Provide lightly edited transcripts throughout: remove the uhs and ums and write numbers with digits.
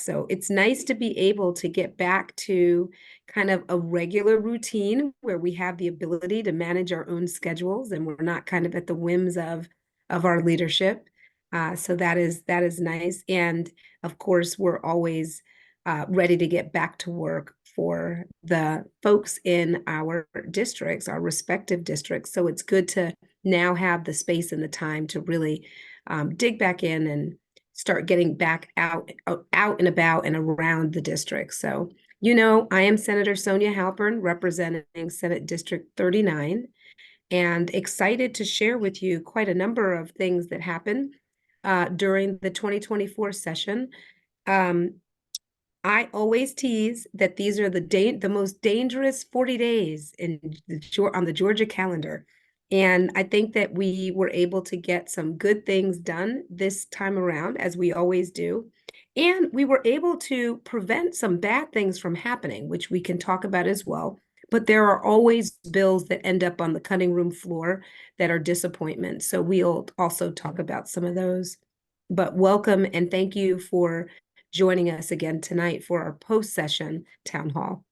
So it's nice to be able to get back to kind of a regular routine where we have the ability to manage our own schedules and we're not kind of at the whims of our leadership. So that is nice. And of course, we're always ready to get back to work for the folks in our districts, our respective districts. So it's good to now have the space and the time to really dig back in and start getting back out and about and around the district. So, I am Senator Sonia Halpern, representing Senate District 39, and excited to share with you quite a number of things that happened during the 2024 session. I always tease that these are the most dangerous 40 days on the Georgia calendar. And I think that we were able to get some good things done this time around, as we always do. And we were able to prevent some bad things from happening, which we can talk about as well. But there are always bills that end up on the cutting room floor that are disappointments. So we'll also talk about some of those. But welcome and thank you for joining us again tonight for our post-session town hall.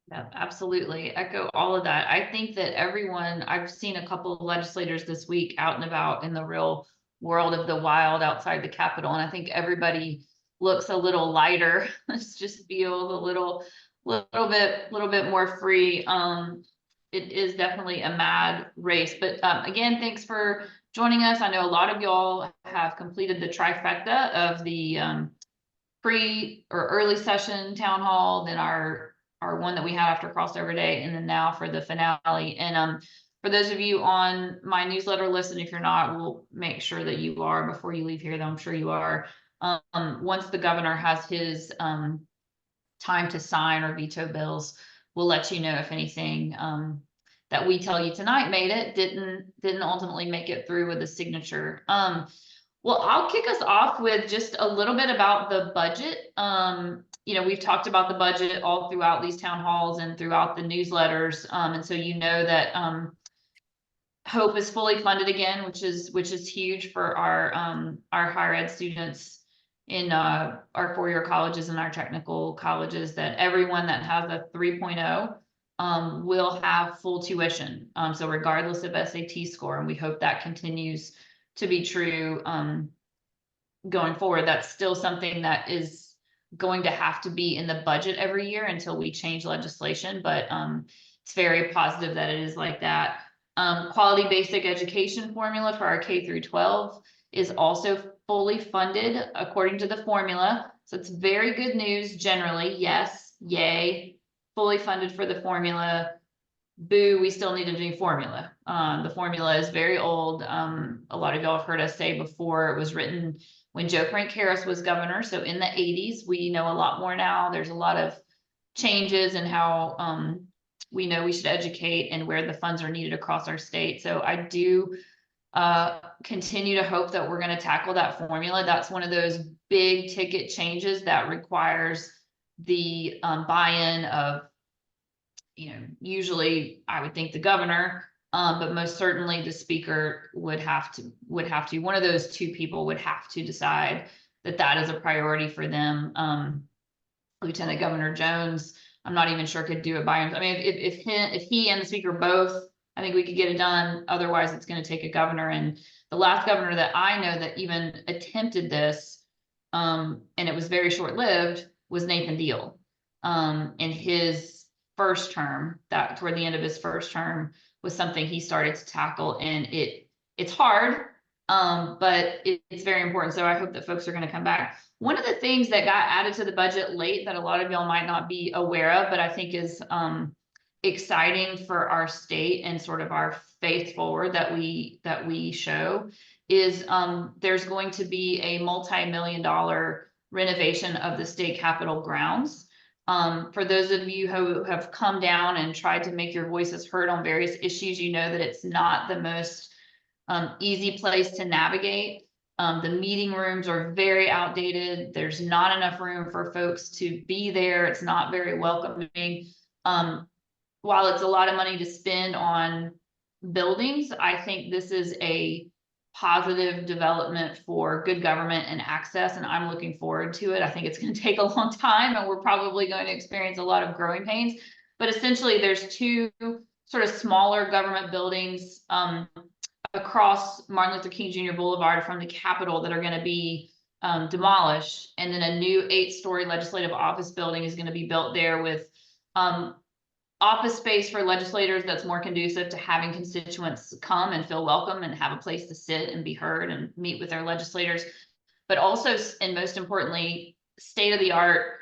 Yeah, absolutely. Echo all of that. I think that I've seen a couple of legislators this week out and about in the real world of the wild outside the Capitol, and I think everybody looks a little lighter. It just feels a little bit more free. It is definitely a mad race, but again, thanks for joining us. I know a lot of y'all have completed the trifecta of the pre or early session town hall, then our one that we had after crossover day, and then now for the finale. And for those of you on my newsletter list, and if you're not, we'll make sure that you are before you leave here, though I'm sure you are. Once the governor has his time to sign or veto bills, we'll let you know if anything that we tell you tonight made it, didn't ultimately make it through with a signature. Well, I'll kick us off with just a little bit about the budget. We've talked about the budget all throughout these town halls and throughout the newsletters. And so that Hope is fully funded again, which is huge for our higher ed students in our four-year colleges and our technical colleges, that everyone that has a 3.0 will have full tuition. So regardless of SAT score, and we hope that continues to be true going forward. That's still something that is going to have to be in the budget every year until we change legislation, but it's very positive that it is like that. Quality basic education formula for our K through 12 is also fully funded according to the formula. So it's very good news generally. Yes, yay, fully funded for the formula. Boo, we still need a new formula. The formula is very old. A lot of y'all have heard us say before, it was written when Joe Frank Harris was governor. So in the 80s, we know a lot more now. There's a lot of changes in how we know we should educate and where the funds are needed across our state. So I do continue to hope that we're going to tackle that formula. That's one of those big ticket changes that requires the buy-in of, usually I would think the governor, but most certainly the speaker would have to, one of those two people would have to decide that is a priority for them. Lieutenant Governor Jones, I'm not even sure could do it by himself. I mean, if he and the speaker both, I think we could get it done. Otherwise, it's going to take a governor. And the last governor that I know that even attempted this, and it was very short-lived, was Nathan Deal. In his first term, that toward the end of his first term, was something he started to tackle, and it's hard, but it's very important. So I hope that folks are going to come back. One of the things that got added to the budget late that a lot of y'all might not be aware of, but I think is exciting for our state and sort of our faith forward that we show, is there's going to be a multi-million-dollar renovation of the state capitol grounds. For those of you who have come down and tried to make your voices heard on various issues, you know that it's not the most easy place to navigate. The meeting rooms are very outdated. There's not enough room for folks to be there. It's not very welcoming. While it's a lot of money to spend on buildings, I think this is a positive development for good government and access, and I'm looking forward to it. I think it's going to take a long time, and we're probably going to experience a lot of growing pains. But essentially, there's two sort of smaller government buildings across Martin Luther King Jr. Boulevard from the Capitol that are going to be demolished, and then a new 8-story legislative office building is going to be built there with office space for legislators that's more conducive to having constituents come and feel welcome and have a place to sit and be heard and meet with their legislators, but also, and most importantly, state-of-the-art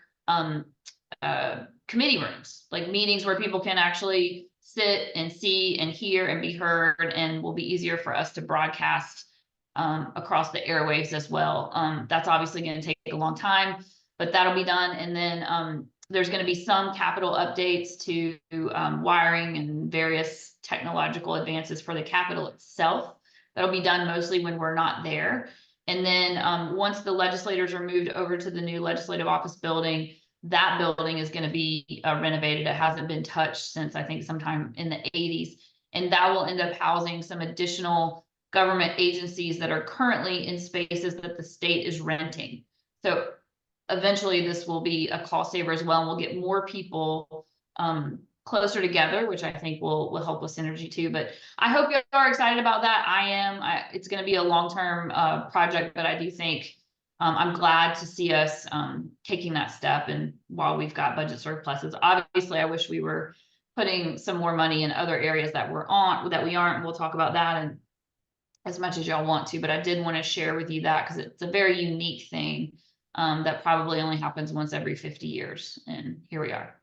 committee rooms, like meetings where people can actually sit and see and hear and be heard, and will be easier for us to broadcast across the airwaves as well. That's obviously going to take a long time, but that'll be done. And then there's going to be some capital updates to wiring and various technological advances for the Capitol itself. That'll be done mostly when we're not there. And then once the legislators are moved over to the new legislative office building, that building is going to be renovated. It hasn't been touched since I think sometime in the 80s. And that will end up housing some additional government agencies that are currently in spaces that the state is renting. So eventually this will be a cost saver as well, and we'll get more people closer together, which I think will help with synergy too. But I hope you are excited about that. I am. It's going to be a long-term project, but I do think I'm glad to see us taking that step. And while we've got budget surpluses, obviously I wish we were putting some more money in other areas that we aren't. We'll talk about that and as much as y'all want to, but I did want to share with you that because it's a very unique thing that probably only happens once every 50 years. And here we are.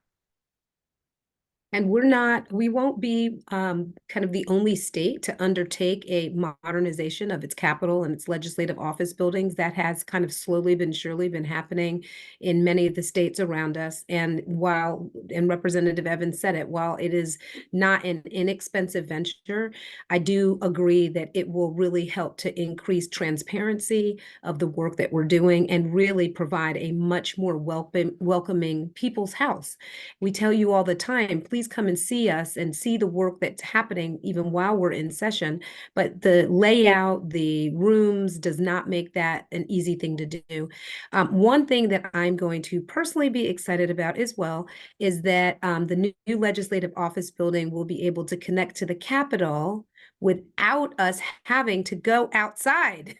And we won't be kind of the only state to undertake a modernization of its capital and its legislative office buildings. That has kind of slowly but surely been happening in many of the states around us. And Representative Evans said it, while it is not an inexpensive venture, I do agree that it will really help to increase transparency of the work that we're doing and really provide a much more welcoming people's house. We tell you all the time, please come and see us and see the work that's happening even while we're in session. But the layout, the rooms does not make that an easy thing to do. One thing that I'm going to personally be excited about as well is that the new legislative office building will be able to connect to the Capitol without us having to go outside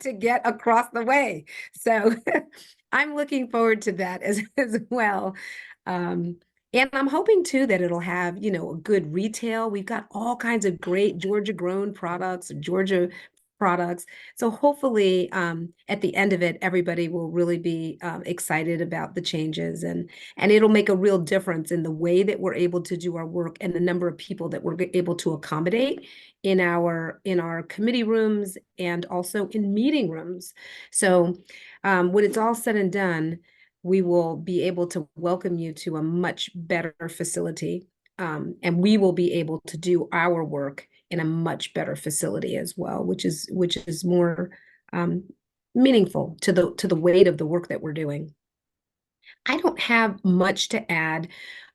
to get across the way. So I'm looking forward to that as well. And I'm hoping too that it'll have, a good retail. We've got all kinds of great Georgia grown products, Georgia products. So hopefully at the end of it, everybody will really be excited about the changes, and it'll make a real difference in the way that we're able to do our work and the number of people that we're able to accommodate in our committee rooms and also in meeting rooms. So when it's all said and done, we will be able to welcome you to a much better facility, and we will be able to do our work in a much better facility as well, which is more meaningful to the weight of the work that we're doing. I don't have much to add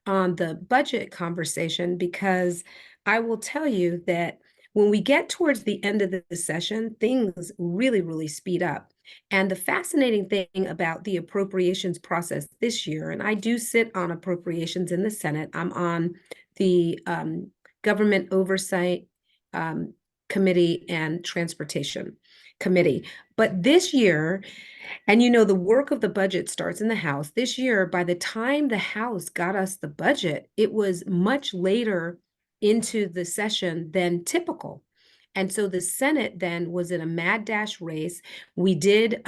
on the budget conversation, because I will tell you that when we get towards the end of the session, things really, really speed up. And the fascinating thing about the appropriations process this year, and I do sit on appropriations in the Senate, I'm on the Government Oversight Committee and Transportation Committee. But this year, and the work of the budget starts in the House. This year, by the time the House got us the budget, it was much later into the session than typical. And so the Senate then was in a mad dash race. We did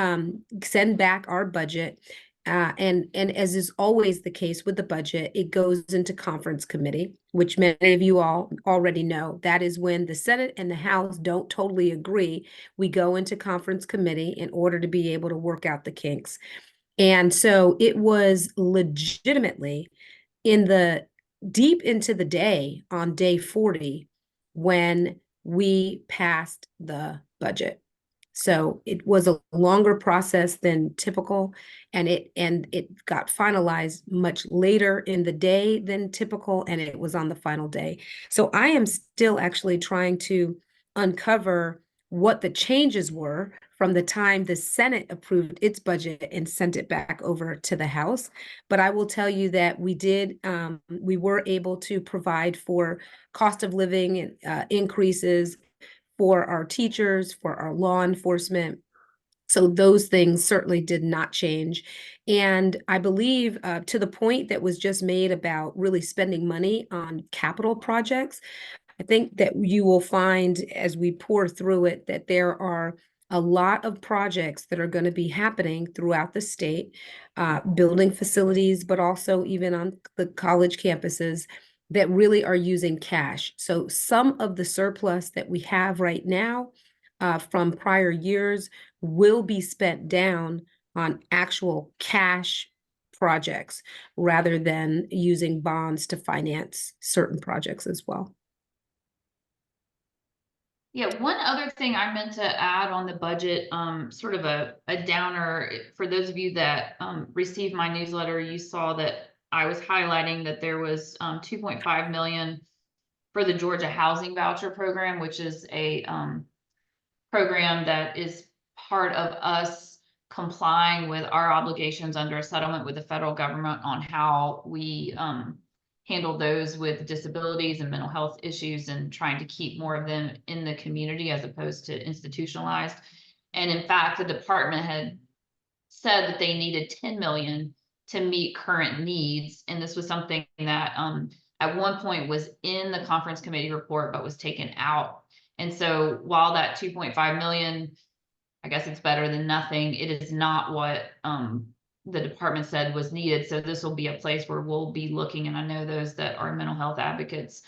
send back our budget. And as is always the case with the budget, it goes into conference committee, which many of you all already know. That is when the Senate and the House don't totally agree. We go into conference committee in order to be able to work out the kinks. And so it was legitimately deep into the day on day 40 when we passed the budget. So it was a longer process than typical, and it got finalized much later in the day than typical, and it was on the final day. So I am still actually trying to uncover what the changes were from the time the Senate approved its budget and sent it back over to the House. But I will tell you that we were able to provide for cost of living increases for our teachers, for our law enforcement. So those things certainly did not change. And I believe to the point that was just made about really spending money on capital projects, I think that you will find as we pour through it that there are a lot of projects that are going to be happening throughout the state, building facilities, but also even on the college campuses that really are using cash. So some of the surplus that we have right now from prior years will be spent down on actual cash projects rather than using bonds to finance certain projects as well. Yeah, one other thing I meant to add on the budget, sort of a downer for those of you that received my newsletter, you saw that I was highlighting that there was 2.5 million for the Georgia Housing Voucher Program, which is a program that is part of us complying with our obligations under a settlement with the federal government on how we handle those with disabilities and mental health issues and trying to keep more of them in the community as opposed to institutionalized. And in fact, the department had said that they needed 10 million to meet current needs. And this was something that at one point was in the conference committee report, but was taken out. And so while that 2.5 million, I guess it's better than nothing, it is not what the department said was needed. So this will be a place where we'll be looking, and I know those that are mental health advocates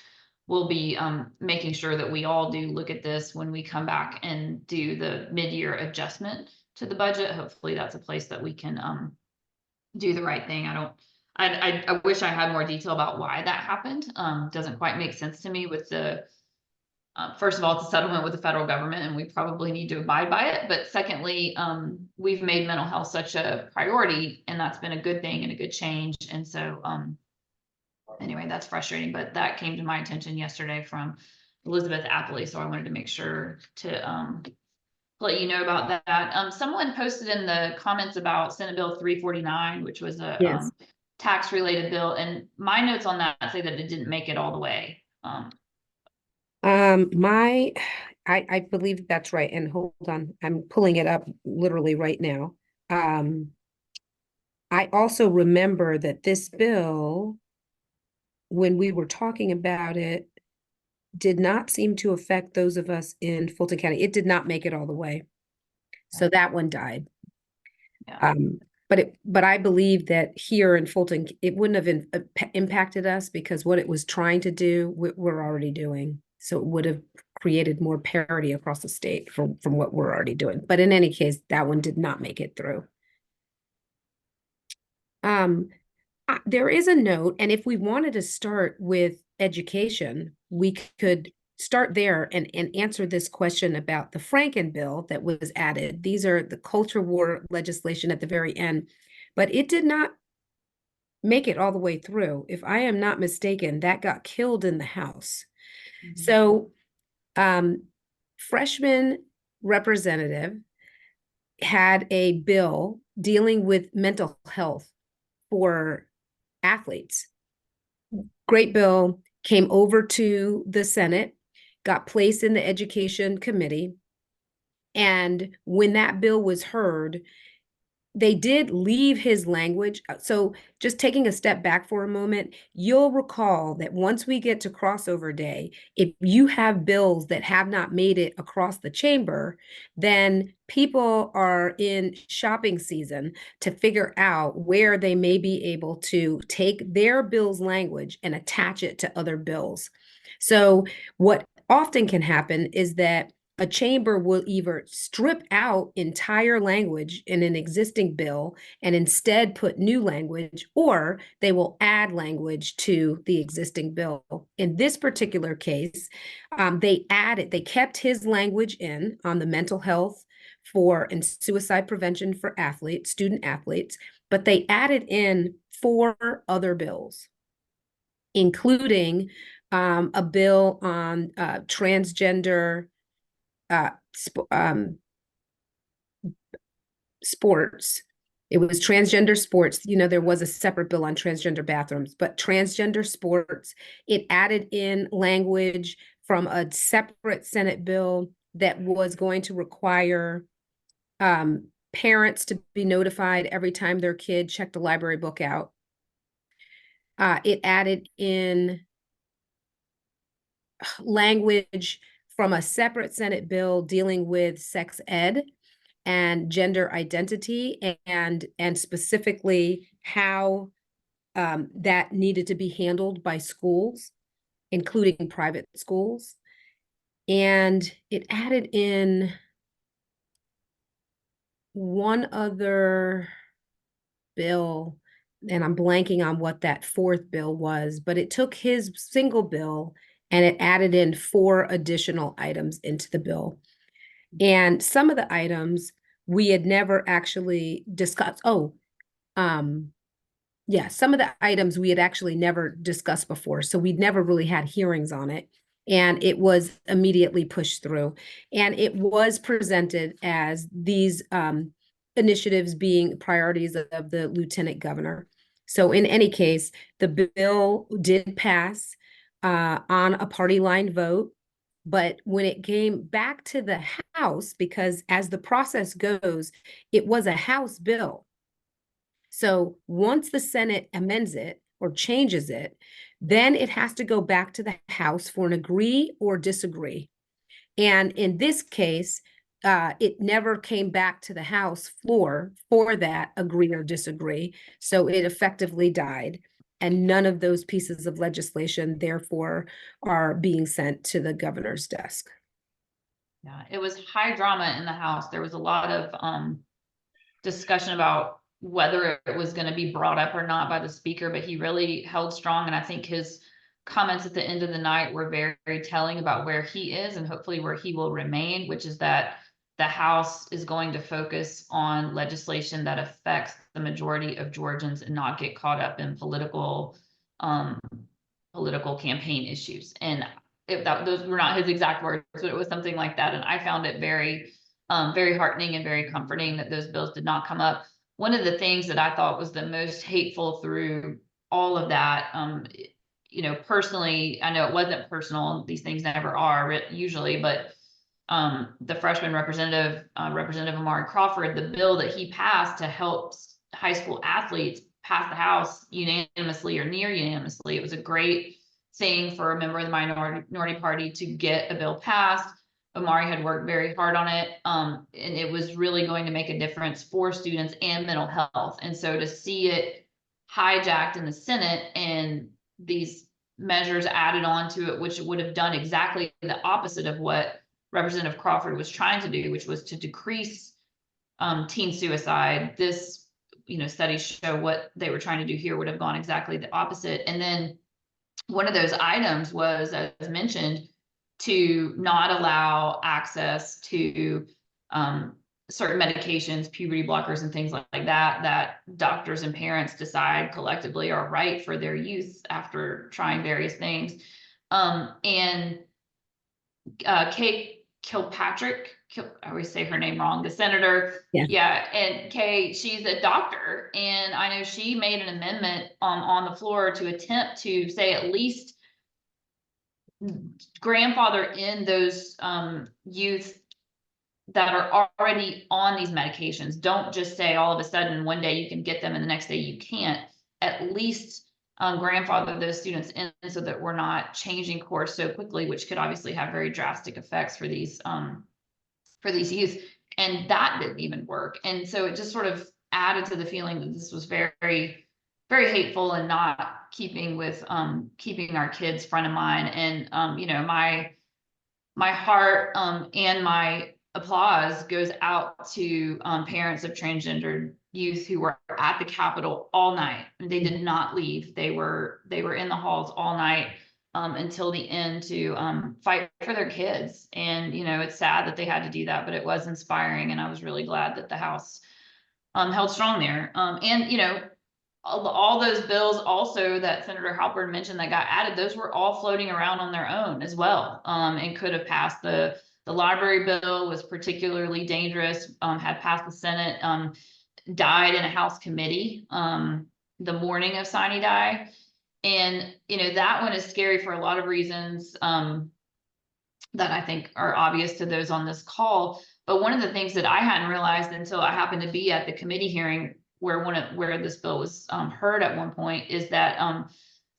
will be making sure that we all do look at this when we come back and do the mid-year adjustment to the budget. Hopefully that's a place that we can do the right thing. I wish I had more detail about why that happened. Doesn't quite make sense to me with the first of all, it's a settlement with the federal government and we probably need to abide by it. But secondly, we've made mental health such a priority and that's been a good thing and a good change. And so anyway, that's frustrating, but that came to my attention yesterday from Elizabeth Appley. So I wanted to make sure to let you know about that. Someone posted in the comments about Senate Bill 349, which was a Yes. tax related bill. And my notes on that say that it didn't make it all the way. I believe that's right. And hold on, I'm pulling it up literally right now. I also remember that this bill, when we were talking about it, did not seem to affect those of us in Fulton County. It did not make it all the way. So that one died. Yeah. But I believe that here in Fulton, it wouldn't have impacted us because what it was trying to do, we're already doing. So it would have created more parity across the state from what we're already doing. But in any case, that one did not make it through. There is a note, and if we wanted to start with education, we could start there and answer this question about the Franken bill that was added. These are the culture war legislation at the very end, but it did not make it all the way through. If I am not mistaken, that got killed in the House. Mhm. So freshman representative had a bill dealing with mental health for athletes. Great bill, came over to the Senate, got placed in the Education Committee. And when that bill was heard, they did leave his language. So just taking a step back for a moment, you'll recall that once we get to crossover day, if you have bills that have not made it across the chamber, then people are in shopping season to figure out where they may be able to take their bill's language and attach it to other bills. So what often can happen is that a chamber will either strip out entire language in an existing bill and instead put new language, or they will add language to the existing bill. In this particular case, they kept his language in on the mental health for and suicide prevention for athletes, student athletes, but they added in 4 other bills, including a bill on transgender sp sports. It was transgender sports. You know, there was a separate bill on transgender bathrooms, but transgender sports, it added in language from a separate Senate bill that was going to require parents to be notified every time their kid checked a library book out. It added in language from a separate Senate bill dealing with sex ed and gender identity, and specifically how that needed to be handled by schools, including private schools. And it added in one other bill, and I'm blanking on what that fourth bill was, but it took his single bill and it added in 4 additional items into the bill. And some of the items we had never actually discussed. Yeah, some of the items we had actually never discussed before. So we'd never really had hearings on it. And it was immediately pushed through. And it was presented as these initiatives being priorities of the lieutenant governor. So in any case, the bill did pass on a party line vote. But when it came back to the House, because as the process goes, it was a House bill. So once the Senate amends it or changes it, then it has to go back to the House for an agree or disagree. And in this case, it never came back to the House floor for that agree or disagree. So it effectively died. And none of those pieces of legislation, therefore, are being sent to the governor's desk. Yeah, it was high drama in the House. There was a lot of discussion about whether it was going to be brought up or not by the speaker, but he really held strong. And I think his comments at the end of the night were very, very telling about where he is and hopefully where he will remain, which is that the House is going to focus on legislation that affects the majority of Georgians and not get caught up in political campaign issues. And those were not his exact words, but it was something like that. And I found it very, very heartening and very comforting that those bills did not come up. One of the things that I thought was the most hateful through all of that, you know, personally, I know it wasn't personal. These things never are usually, but the freshman representative, Representative Amari Crawford, the bill that he passed to help high school athletes pass the House unanimously or near unanimously. It was a great thing for a member of the minority party to get a bill passed. Amari had worked very hard on it, and it was really going to make a difference for students and mental health. And so to see it hijacked in the Senate and these measures added on to it, which would have done exactly the opposite of what Representative Crawford was trying to do, which was to decrease teen suicide. This, you know, studies show what they were trying to do here would have gone exactly the opposite. And then one of those items was, as mentioned, to not allow access to certain medications, puberty blockers and things like that, that doctors and parents decide collectively are right for their youth after trying various things. And Kay Kilpatrick, I always say her name wrong, the senator. Yeah. And Kay, she's a doctor. And I know she made an amendment on the floor to attempt to say at least grandfather in those youth that are already on these medications. Don't just say all of a sudden one day you can get them and the next day you can't. At least grandfather those students in so that we're not changing course so quickly, which could obviously have very drastic effects for these youth. And that didn't even work. And so it just sort of added to the feeling that this was very, very hateful and not keeping with keeping our kids front of mind. And you know, my heart and my applause goes out to parents of transgender youth who were at the Capitol all night. They did not leave. They were in the halls all night until the end to fight for their kids. And you know, it's sad that they had to do that, but it was inspiring, and I was really glad that the House held strong there. And you know, all those bills also that Senator Halpern mentioned that got added, those were all floating around on their own as well, and could have passed the The library bill was particularly dangerous, had passed the Senate, died in a House committee the morning of sine die. And, that one is scary for a lot of reasons that I think are obvious to those on this call. But one of the things that I hadn't realized until I happened to be at the committee hearing where this bill was heard at one point is that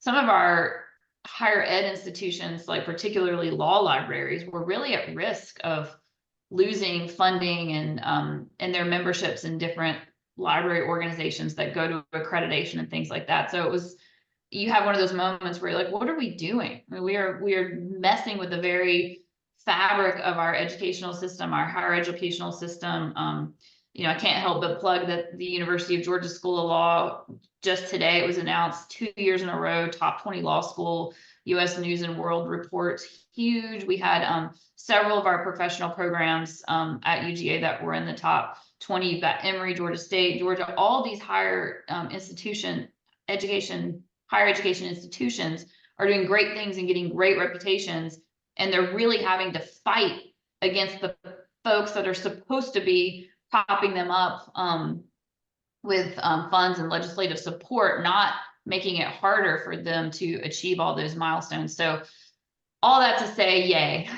some of our higher ed institutions, like particularly law libraries, were really at risk of losing funding and their memberships in different library organizations that go to accreditation and things like that. So you have one of those moments where you're like, what are we doing? I mean, we are messing with the very fabric of our educational system, our higher educational system. I can't help but plug that the University of Georgia School of Law, just today, it was announced 2 years in a row, top 20 law school, US News and World Reports, huge. We had several of our professional programs at UGA that were in the top 20. You've got Emory, Georgia State, Georgia, all these higher higher education institutions are doing great things and getting great reputations. And they're really having to fight against the folks that are supposed to be propping them up with funds and legislative support, not making it harder for them to achieve all those milestones. So all that to say, yay,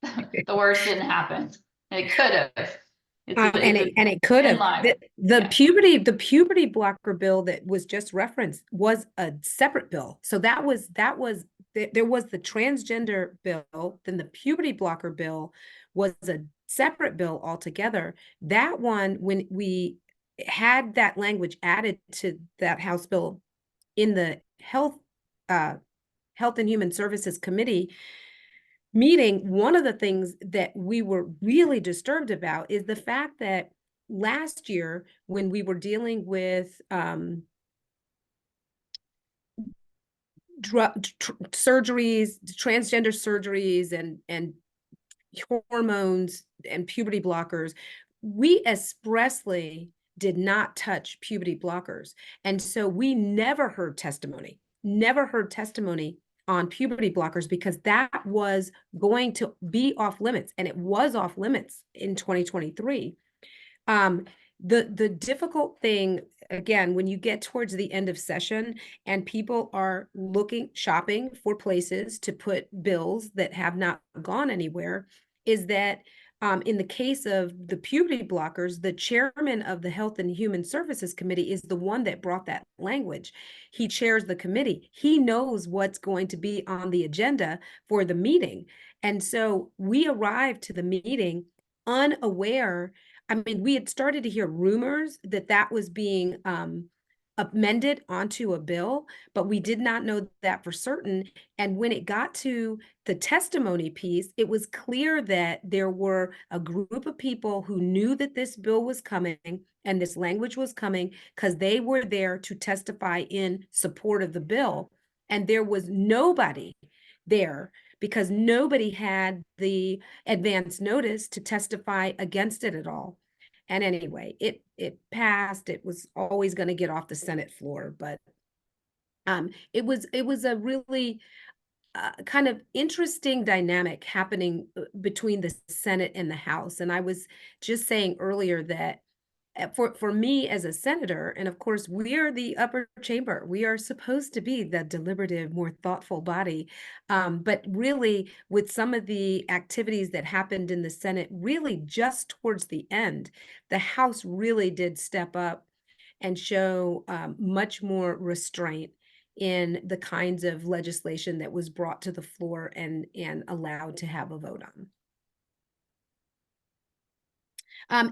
the worst didn't happen. It could have. And it could have. The puberty blocker bill that was just referenced was a separate bill. So there was the transgender bill, then the puberty blocker bill was a separate bill altogether. That one, when we had that language added to that House bill in the Health and Human Services Committee meeting, one of the things that we were really disturbed about is the fact that last year, when we were dealing with surgeries, transgender surgeries, and hormones and puberty blockers, we expressly did not touch puberty blockers. And so we never heard testimony on puberty blockers, because that was going to be off limits, and it was off limits in 2023. The difficult thing, again, when you get towards the end of session and people are shopping for places to put bills that have not gone anywhere, is that in the case of the puberty blockers, the chairman of the Health and Human Services Committee is the one that brought that language. He chairs the committee. He knows what's going to be on the agenda for the meeting. And so we arrived to the meeting unaware. I mean, we had started to hear rumors that was being amended onto a bill, but we did not know that for certain. And when it got to the testimony piece, it was clear that there were a group of people who knew that this bill was coming and this language was coming, because they were there to testify in support of the bill. And there was nobody there, because nobody had the advance notice to testify against it at all. And anyway, it passed. It was always going to get off the Senate floor, but it was a really kind of interesting dynamic happening between the Senate and the House. And I was just saying earlier that for me as a senator, and of course we are the upper chamber, we are supposed to be the deliberative, more thoughtful body, but really with some of the activities that happened in the Senate, really just towards the end, the House really did step up and show much more restraint in the kinds of legislation that was brought to the floor and allowed to have a vote on.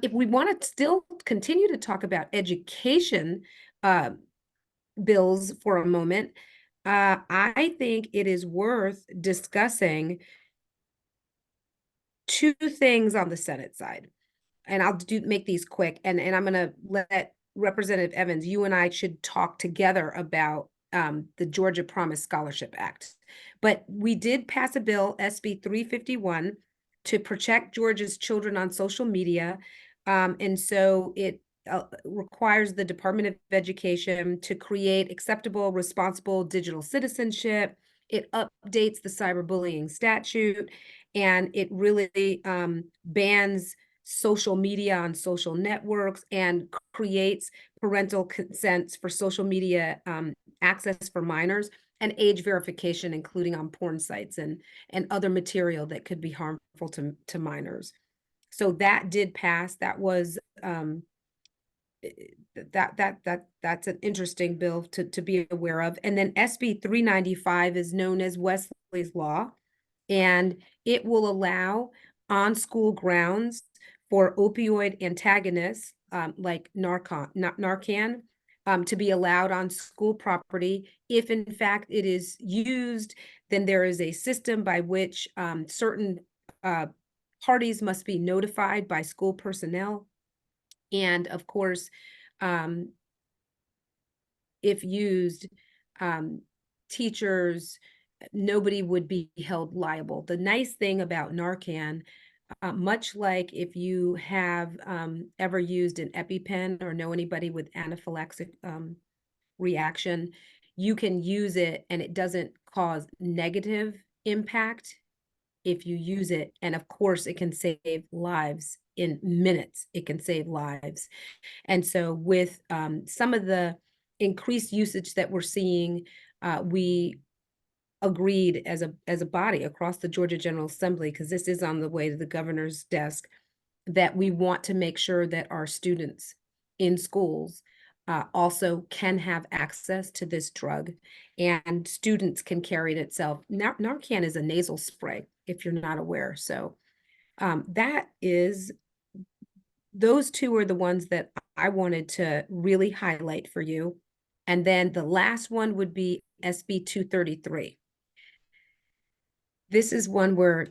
If we want to still continue to talk about education bills for a moment, I think it is worth discussing two things on the Senate side. And I'll make these quick, and I'm going to let Representative Evans, you and I should talk together about the Georgia Promise Scholarship Act. But we did pass a bill, SB 351, to protect Georgia's children on social media. And so it requires the Department of Education to create acceptable, responsible digital citizenship. It updates the cyberbullying statute, and it really bans social media on social networks and creates parental consents for social media access for minors and age verification, including on porn sites and other material that could be harmful to minors. So that did pass. That was that's an interesting bill to be aware of. And then SB 395 is known as Wesley's Law, and it will allow on school grounds for opioid antagonists like Narcan to be allowed on school property. If in fact it is used, then there is a system by which certain parties must be notified by school personnel. And of course, um, if used, teachers, nobody would be held liable. The nice thing about Narcan, much like if you have ever used an EpiPen or know anybody with anaphylaxis reaction, you can use it and it doesn't cause negative impact if you use it. And of course, it can save lives in minutes. It can save lives. And so with some of the increased usage that we're seeing, we agreed as a body across the Georgia General Assembly, because this is on the way to the governor's desk, that we want to make sure that our students in schools also can have access to this drug, and students can carry it itself. Narcan is a nasal spray, if you're not aware. So that is, those two are the ones that I wanted to really highlight for you. And then the last one would be SB 233. This is one where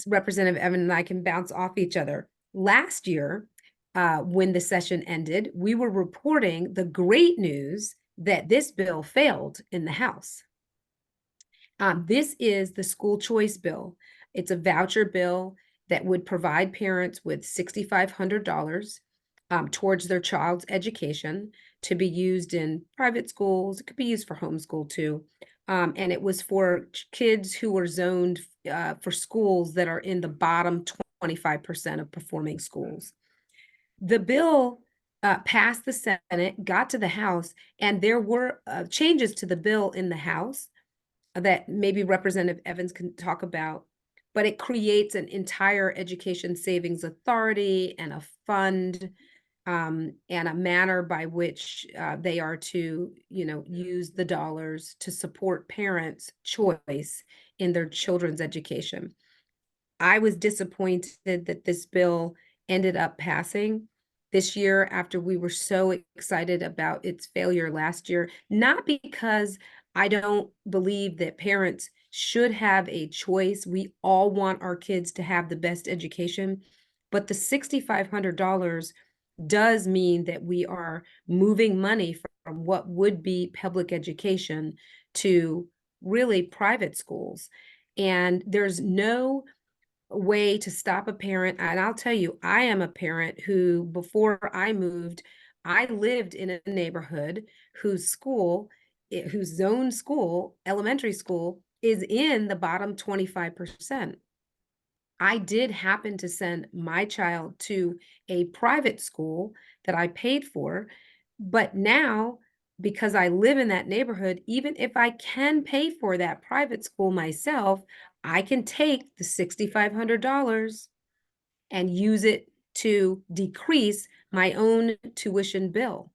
Representative Evan and I can bounce off each other. Last year, when the session ended, we were reporting the great news that this bill failed in the House. This is the school choice bill. It's a voucher bill that would provide parents with $6,500 towards their child's education to be used in private schools. It could be used for homeschool too. And it was for kids who were zoned for schools that are in the bottom 25% of performing schools. The bill passed the Senate, got to the House, and there were changes to the bill in the House that maybe Representative Evans can talk about, but it creates an entire education savings authority and a fund and a manner by which they are to, use the dollars to support parents' choice in their children's education. I was disappointed that this bill ended up passing this year after we were so excited about its failure last year, not because I don't believe that parents should have a choice. We all want our kids to have the best education, but the $6,500 does mean that we are moving money from what would be public education to really private schools. And there's no way to stop a parent. And I'll tell you, I am a parent who, before I moved, I lived in a neighborhood whose zone school, elementary school, is in the bottom 25%. I did happen to send my child to a private school that I paid for, but now, because I live in that neighborhood, even if I can pay for that private school myself, I can take the $6,500 and use it to decrease my own tuition bill.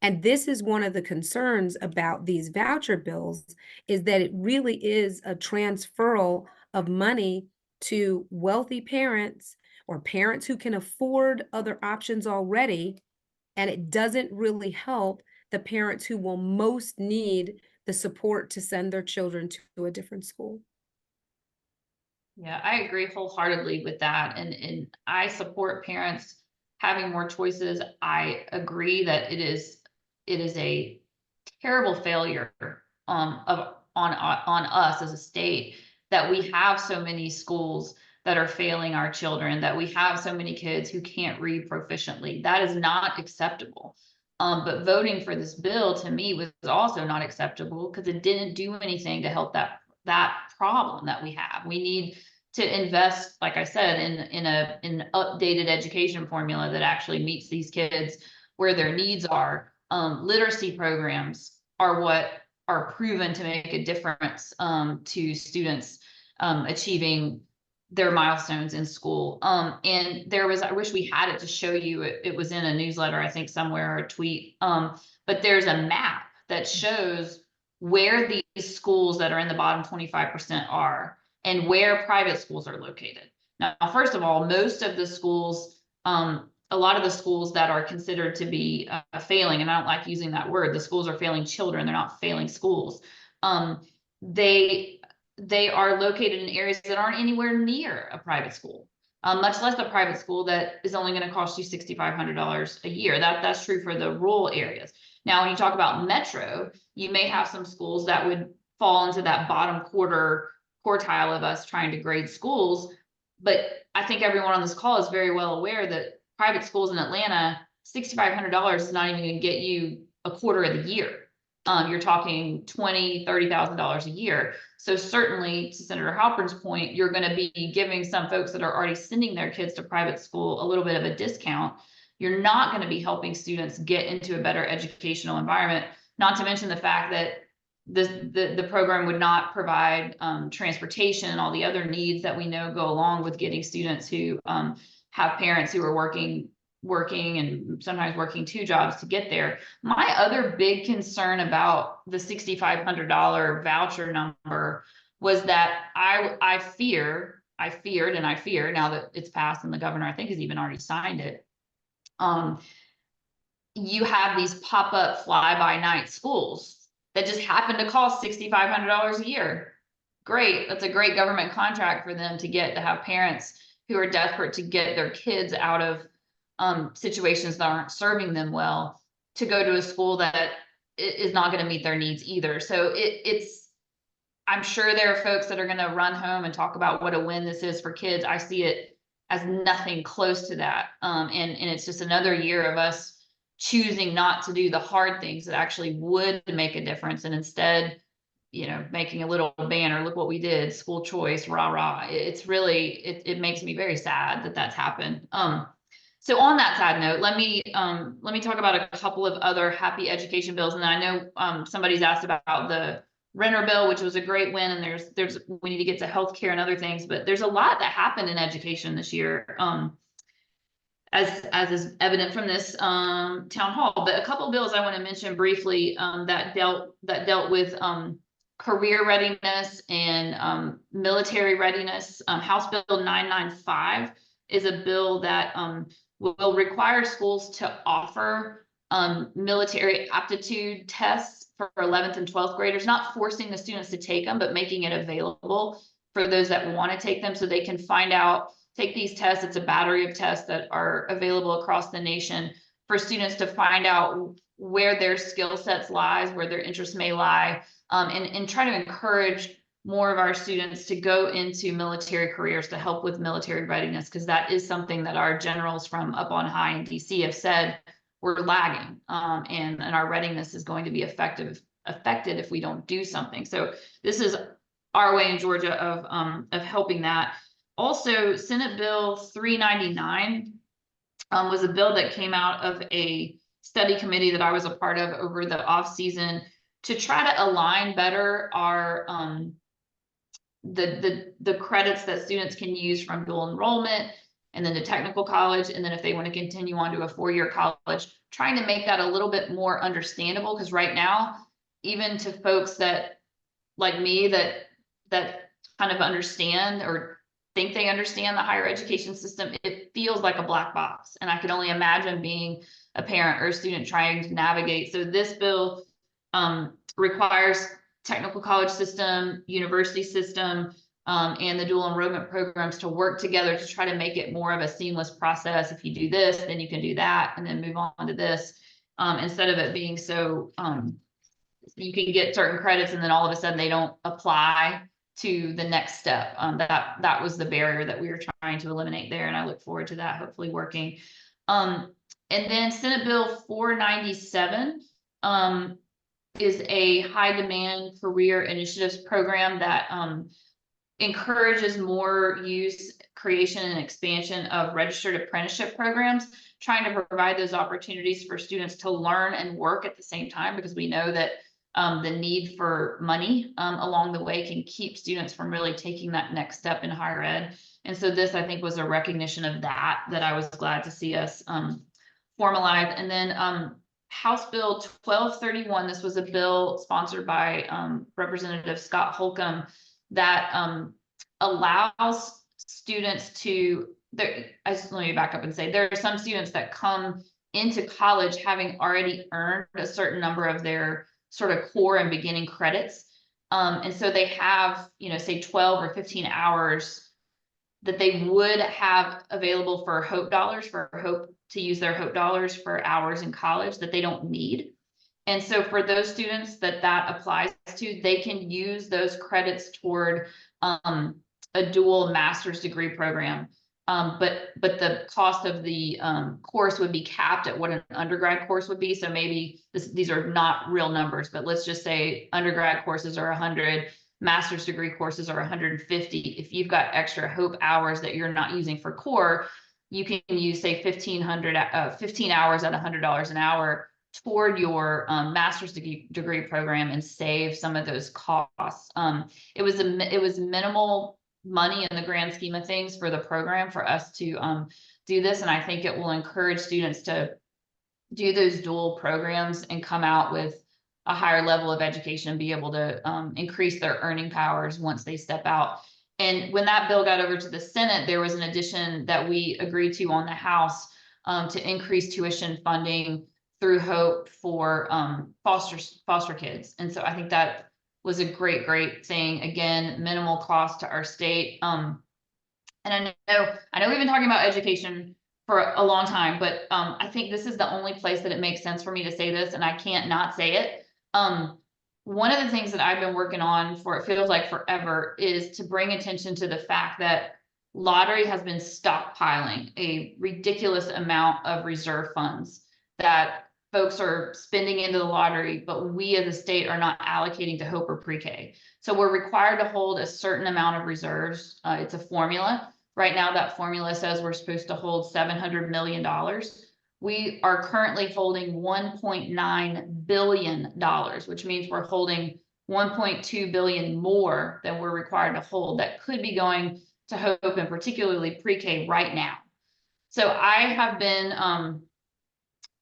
And this is one of the concerns about these voucher bills, is that it really is a transferal of money to wealthy parents or parents who can afford other options already. And it doesn't really help the parents who will most need the support to send their children to a different school. Yeah, I agree wholeheartedly with that. And I support parents having more choices. I agree that it is a terrible failure of on us as a state that we have so many schools that are failing our children, that we have so many kids who can't read proficiently. That is not acceptable. But voting for this bill to me was also not acceptable because it didn't do anything to help that problem that we have. We need to invest, like I said, in an updated education formula that actually meets these kids where their needs are. Literacy programs are what are proven to make a difference to students achieving their milestones in school. And there was, I wish we had it to show you, it was in a newsletter, I think somewhere, or a tweet. But there's a map that shows where these schools that are in the bottom 25% are, and where private schools are located. Now, first of all, most of the schools, a lot of the schools that are considered to be failing, and I don't like using that word, the schools are failing children, they're not failing schools. They are located in areas that aren't anywhere near a private school, much less a private school that is only going to cost you $6,500 a year. That's true for the rural areas. Now, when you talk about metro, you may have some schools that would fall into that bottom quartile of us trying to grade schools. But I think everyone on this call is very well aware that private schools in Atlanta, $6,500 is not even going to get you a quarter of the year. You're talking $20,000, $30,000 a year. So certainly, to Senator Halpern's point, you're going to be giving some folks that are already sending their kids to private school a little bit of a discount. You're not going to be helping students get into a better educational environment, not to mention the fact that the program would not provide transportation and all the other needs that we know go along with getting students who have parents who are working and sometimes working 2 jobs to get there. My other big concern about the $6,500 voucher number was that I feared, and I fear now that it's passed and the governor, I think, has even already signed it. You have these pop-up fly-by-night schools that just happen to cost $6,500 a year. Great, that's a great government contract for them to have parents who are desperate to get their kids out of situations that aren't serving them well, to go to a school that is not going to meet their needs either. So I'm sure there are folks that are going to run home and talk about what a win this is for kids. I see it as nothing close to that. And it's just another year of us choosing not to do the hard things that actually would make a difference, and instead, making a little banner, look what we did, school choice, rah, rah. It's really, it makes me very sad that that's happened. So on that side note, let me talk about a couple of other happy education bills. And I know somebody's asked about the renter bill, which was a great win. And we need to get to healthcare and other things, but there's a lot that happened in education this year, as is evident from this town hall. But a couple of bills I want to mention briefly that dealt with career readiness and military readiness. House Bill 995 is a bill that will require schools to offer military aptitude tests for 11th and 12th graders, not forcing the students to take them, but making it available for those that want to take them, so they can take these tests. It's a battery of tests that are available across the nation for students to find out where their skill sets lies, where their interests may lie, and try to encourage more of our students to go into military careers to help with military readiness, because that is something that our generals from up on high in DC have said we're lagging, and our readiness is going to be affected if we don't do something. So this is our way in Georgia of helping that. Also, Senate Bill 399 was a bill that came out of a study committee that I was a part of over the off season to try to align better our the credits that students can use from dual enrollment, and then to technical college, and then if they want to continue on to a 4-year college, trying to make that a little bit more understandable. Because right now, even to folks that, like me, that kind of understand or think they understand the higher education system, it feels like a black box. And I can only imagine being a parent or a student trying to navigate. So this bill requires technical college system, university system, and the dual enrollment programs to work together to try to make it more of a seamless process. If you do this, then you can do that, and then move on to this, instead of it being so you can get certain credits and then all of a sudden they don't apply to the next step. That was the barrier that we were trying to eliminate there, and I look forward to that hopefully working. And then Senate Bill 497 is a high demand career initiatives program that encourages more use, creation, and expansion of registered apprenticeship programs, trying to provide those opportunities for students to learn and work at the same time, because we know that the need for money along the way can keep students from really taking that next step in higher ed. And so this, I think, was a recognition of that I was glad to see us formalize. And then House Bill 1231, this was a bill sponsored by Representative Scott Holcomb that allows students to, let me back up and say, there are some students that come into college having already earned a certain number of their sort of core and beginning credits. And so they have, say 12 or 15 hours that they would have available for Hope dollars, to use their Hope dollars for hours in college that they don't need. And so for those students that applies to, they can use those credits toward a dual master's degree program. But the cost of the course would be capped at what an undergrad course would be. So maybe these are not real numbers, but let's just say undergrad courses are 100, master's degree courses are 150. If you've got extra Hope hours that you're not using for core, you can use, say, 15 hours at $100 an hour toward your master's degree program and save some of those costs. It was minimal money in the grand scheme of things for the program for us to do this, and I think it will encourage students to do those dual programs and come out with a higher level of education and be able to increase their earning powers once they step out. And when that bill got over to the Senate, there was an addition that we agreed to on the House to increase tuition funding through Hope for foster kids. And so I think that was a great thing. Again, minimal cost to our state. And I know we've been talking about education for a long time, but I think this is the only place that it makes sense for me to say this, and I can't not say it. One of the things that I've been working on for, it feels like forever, is to bring attention to the fact that lottery has been stockpiling a ridiculous amount of reserve funds that folks are spending into the lottery, but we as a state are not allocating to Hope or pre-K. So we're required to hold a certain amount of reserves. It's a formula. Right now, that formula says we're supposed to hold $700 million. We are currently holding $1.9 billion, which means we're holding 1.2 billion more than we're required to hold that could be going to Hope and particularly pre-K right now. So I have been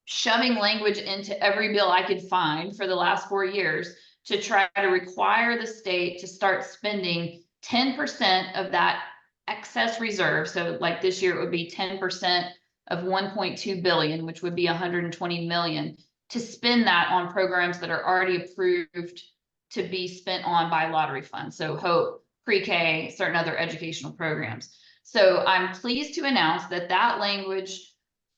shoving language into every bill I could find for the last 4 years to try to require the state to start spending 10% of that excess reserve. So like this year, it would be 10% of 1.2 billion, which would be 120 million, to spend that on programs that are already approved to be spent on by lottery funds. So Hope, pre-K, certain other educational programs. So I'm pleased to announce that language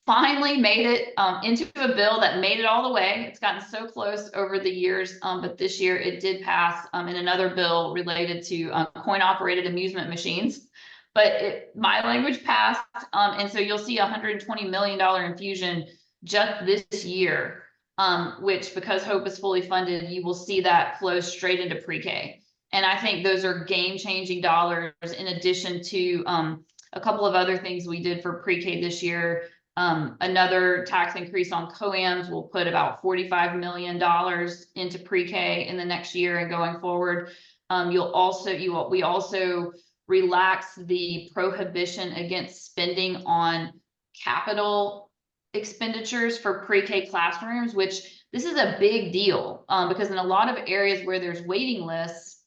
finally made it into a bill that made it all the way. It's gotten so close over the years, but this year it did pass in another bill related to coin-operated amusement machines. But my language passed, and so you'll see $120 million infusion just this year, which, because Hope is fully funded, you will see that flow straight into pre-K. And I think those are game-changing dollars, in addition to a couple of other things we did for pre-K this year. Another tax increase on COAMs will put about $45 million into pre-K in the next year and going forward. We also relax the prohibition against spending on capital expenditures for pre-K classrooms, which this is a big deal because in a lot of areas where there's waiting lists,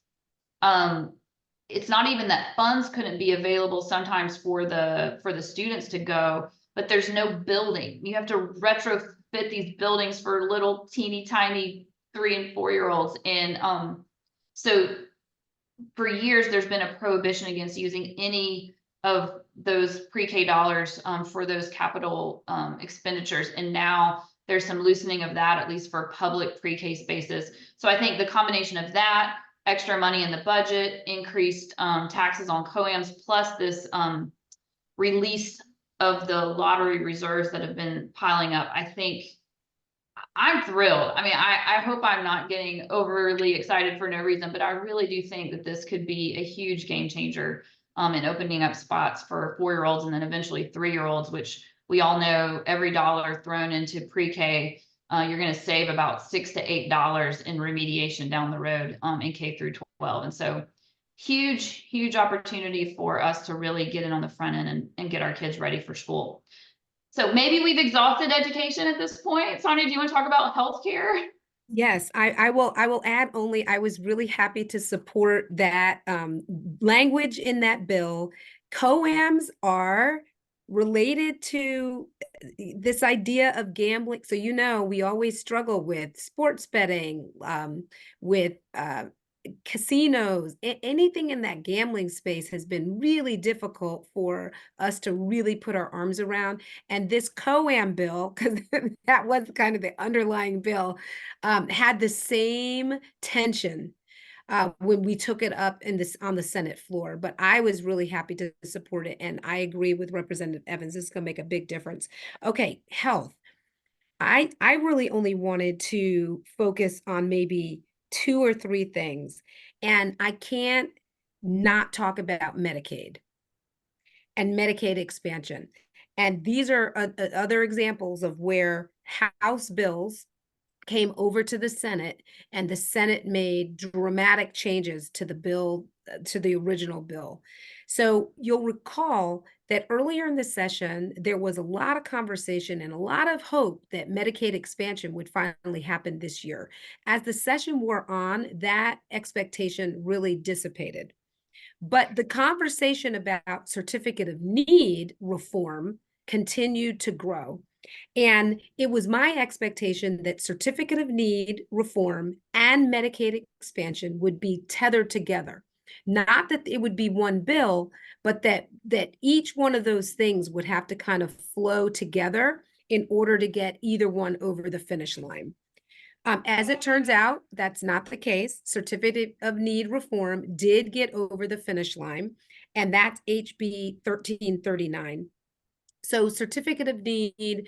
it's not even that funds couldn't be available sometimes for the students to go, but there's no building. You have to retrofit these buildings for little teeny tiny 3- and 4-year-olds. And so for years, there's been a prohibition against using any of those pre-K dollars for those capital expenditures. And now there's some loosening of that, at least for public pre-K spaces. So I think the combination of that, extra money in the budget, increased taxes on COAMs, plus this release of the lottery reserves that have been piling up, I think I'm thrilled. I mean, I hope I'm not getting overly excited for no reason, but I really do think that this could be a huge game changer in opening up spots for 4-year-olds and then eventually 3-year-olds, which we all know every dollar thrown into pre-K, you're going to save about $6 to $8 in remediation down the road in K through 12. And so huge opportunity for us to really get in on the front end and get our kids ready for school. So maybe we've exhausted education at this point. Sonia, do you want to talk about healthcare? Yes, I will add only I was really happy to support that language in that bill. COAMs are related to this idea of gambling. So, you know, we always struggle with sports betting, with casinos, anything in that gambling space has been really difficult for us to really put our arms around. And this COAM bill, because that was kind of the underlying bill, had the same tension when we took it up in this on the Senate floor. But I was really happy to support it, and I agree with Representative Evans. This is going to make a big difference. Okay, health. I really only wanted to focus on maybe two or three things, and I can't not talk about Medicaid and Medicaid expansion. And these are other examples of where House bills came over to the Senate, and the Senate made dramatic changes to the bill, to the original bill. So you'll recall that earlier in the session, there was a lot of conversation and a lot of hope that Medicaid expansion would finally happen this year. As the session wore on, that expectation really dissipated. But the conversation about certificate of need reform continued to grow. And it was my expectation that certificate of need reform and Medicaid expansion would be tethered together. Not that it would be one bill, but that each one of those things would have to kind of flow together in order to get either one over the finish line. As it turns out, that's not the case. Certificate of need reform did get over the finish line, and that's HB 1339. So certificate of need,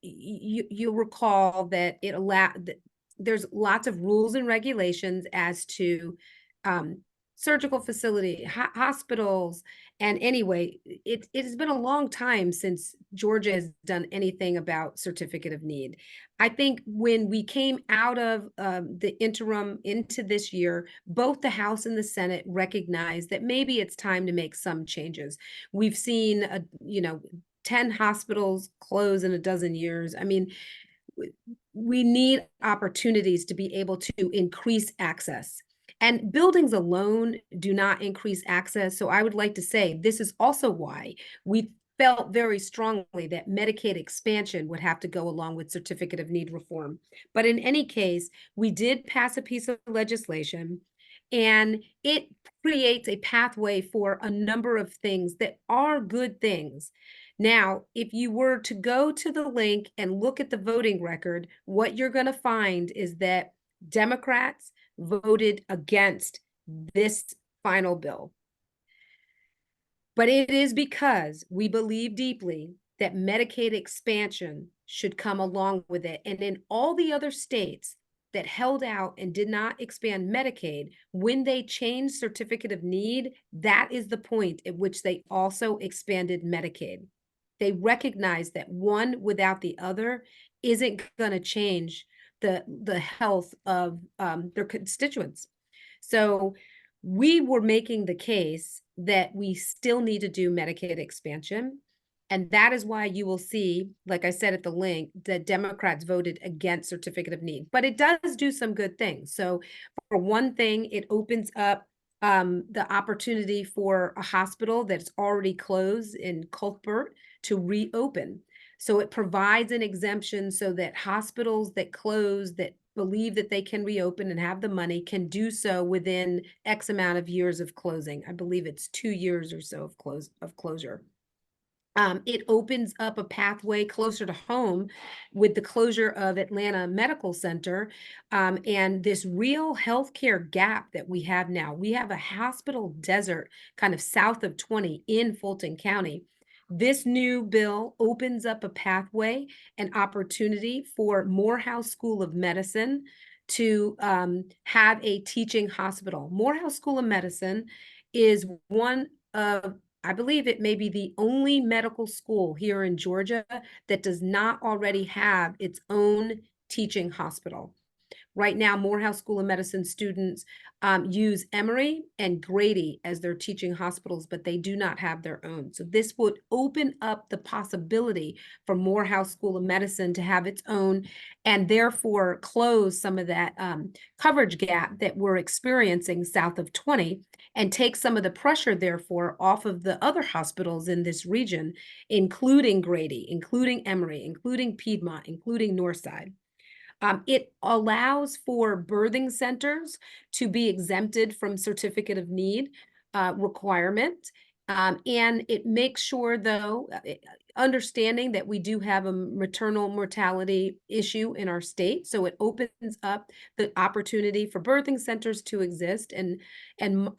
you recall that it allowed, there's lots of rules and regulations as to surgical facility, hospitals. And anyway, it has been a long time since Georgia has done anything about certificate of need. I think when we came out of the interim into this year, both the House and the Senate recognized that maybe it's time to make some changes. We've seen, 10 hospitals close in a dozen years. I mean, we need opportunities to be able to increase access. And buildings alone do not increase access. So I would like to say this is also why we felt very strongly that Medicaid expansion would have to go along with certificate of need reform. But in any case, we did pass a piece of legislation, and it creates a pathway for a number of things that are good things. Now, if you were to go to the link and look at the voting record, what you're going to find is that Democrats voted against this final bill. But it is because we believe deeply that Medicaid expansion should come along with it. And in all the other states that held out and did not expand Medicaid, when they changed certificate of need, that is the point at which they also expanded Medicaid. They recognize that one without the other isn't going to change the health of their constituents. So we were making the case that we still need to do Medicaid expansion. And that is why you will see, like I said at the link, that Democrats voted against certificate of need. But it does do some good things. So for one thing, it opens up the opportunity for a hospital that's already closed in Cuthbert to reopen. So it provides an exemption so that hospitals that close, that believe that they can reopen and have the money, can do so within X amount of years of closing. I believe it's 2 years or so of closure. It opens up a pathway closer to home with the closure of Atlanta Medical Center, and this real healthcare gap that we have now. We have a hospital desert kind of south of 20 in Fulton County. This new bill opens up a pathway and opportunity for Morehouse School of Medicine to have a teaching hospital. Morehouse School of Medicine is one of, I believe it may be the only medical school here in Georgia that does not already have its own teaching hospital. Right now, Morehouse School of Medicine students use Emory and Grady as their teaching hospitals, but they do not have their own. So this would open up the possibility for Morehouse School of Medicine to have its own, and therefore close some of that coverage gap that we're experiencing south of 20, and take some of the pressure, therefore, off of the other hospitals in this region, including Grady, including Emory, including Piedmont, including Northside. It allows for birthing centers to be exempted from certificate of need requirement. And it makes sure, though, understanding that we do have a maternal mortality issue in our state. So it opens up the opportunity for birthing centers to exist, and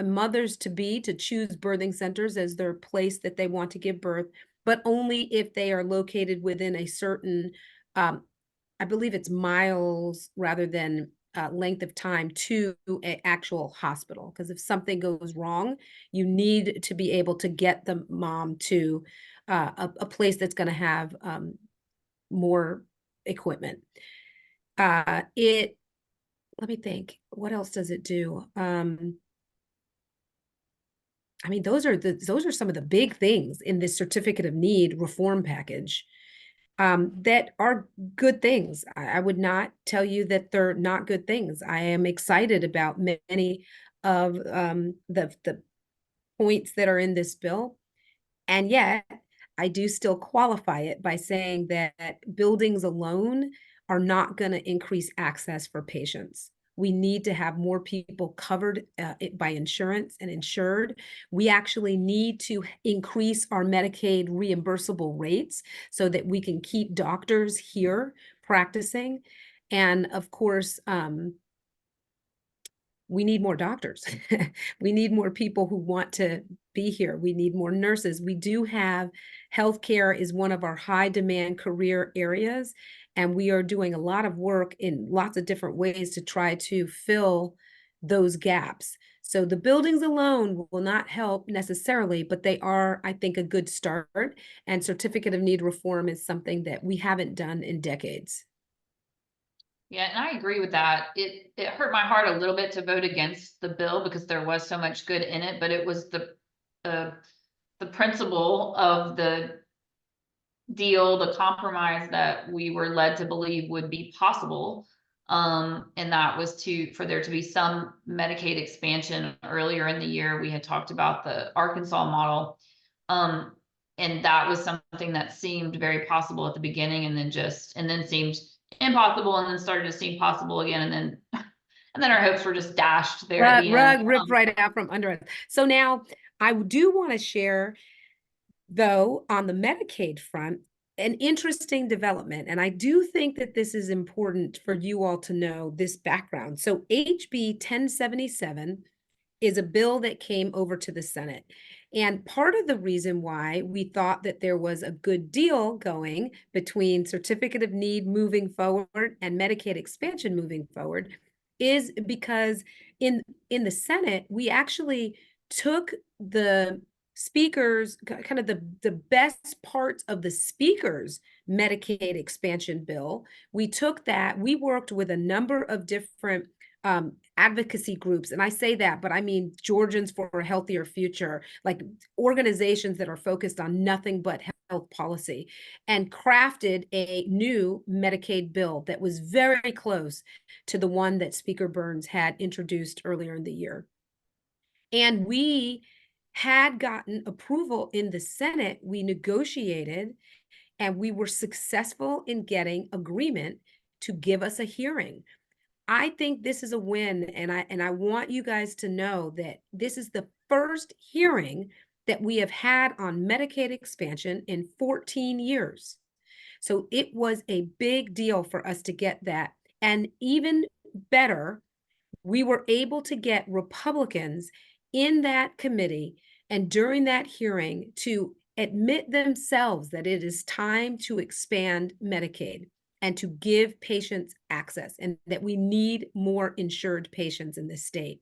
mothers to choose birthing centers as their place that they want to give birth, but only if they are located within a certain I believe it's miles rather than length of time to an actual hospital. Because if something goes wrong, you need to be able to get the mom to a place that's going to have more equipment. Let me think, what else does it do? I mean, those are some of the big things in this certificate of need reform package. That are good things. I would not tell you that they're not good things. I am excited about many of the points that are in this bill. And yet, I do still qualify it by saying that buildings alone are not going to increase access for patients. We need to have more people covered by insurance and insured. We actually need to increase our Medicaid reimbursable rates so that we can keep doctors here practicing. And of course, we need more doctors. We need more people who want to be here. We need more nurses. We do have healthcare is one of our high demand career areas, and we are doing a lot of work in lots of different ways to try to fill those gaps. So the buildings alone will not help necessarily, but they are, I think, a good start. And certificate of need reform is something that we haven't done in decades. Yeah, and I agree with that. It hurt my heart a little bit to vote against the bill because there was so much good in it, but it was the the principle of the deal, the compromise that we were led to believe would be possible. And that was for there to be some Medicaid expansion. Earlier in the year, we had talked about the Arkansas model. Um, and that was something that seemed very possible at the beginning, and then seemed impossible, and then started to seem possible again, and then our hopes were just dashed there at the end. Rug ripped right out from under us. So now I do want to share, though, on the Medicaid front, an interesting development. And I do think that this is important for you all to know this background. So HB 1077 is a bill that came over to the Senate. And part of the reason why we thought that there was a good deal going between certificate of need moving forward and Medicaid expansion moving forward is because in the Senate, we actually took the speakers, kind of the best parts of the speaker's Medicaid expansion bill. We took that, we worked with a number of different advocacy groups. And I say that, but I mean Georgians for a Healthier Future, like organizations that are focused on nothing but health policy, and crafted a new Medicaid bill that was very close to the one that Speaker Burns had introduced earlier in the year. And we had gotten approval in the Senate. We negotiated, and we were successful in getting agreement to give us a hearing. I think this is a win, and I want you guys to know that this is the first hearing that we have had on Medicaid expansion in 14 years. So it was a big deal for us to get that. And even better, we were able to get Republicans in that committee and during that hearing to admit themselves that it is time to expand Medicaid and to give patients access, and that we need more insured patients in this state.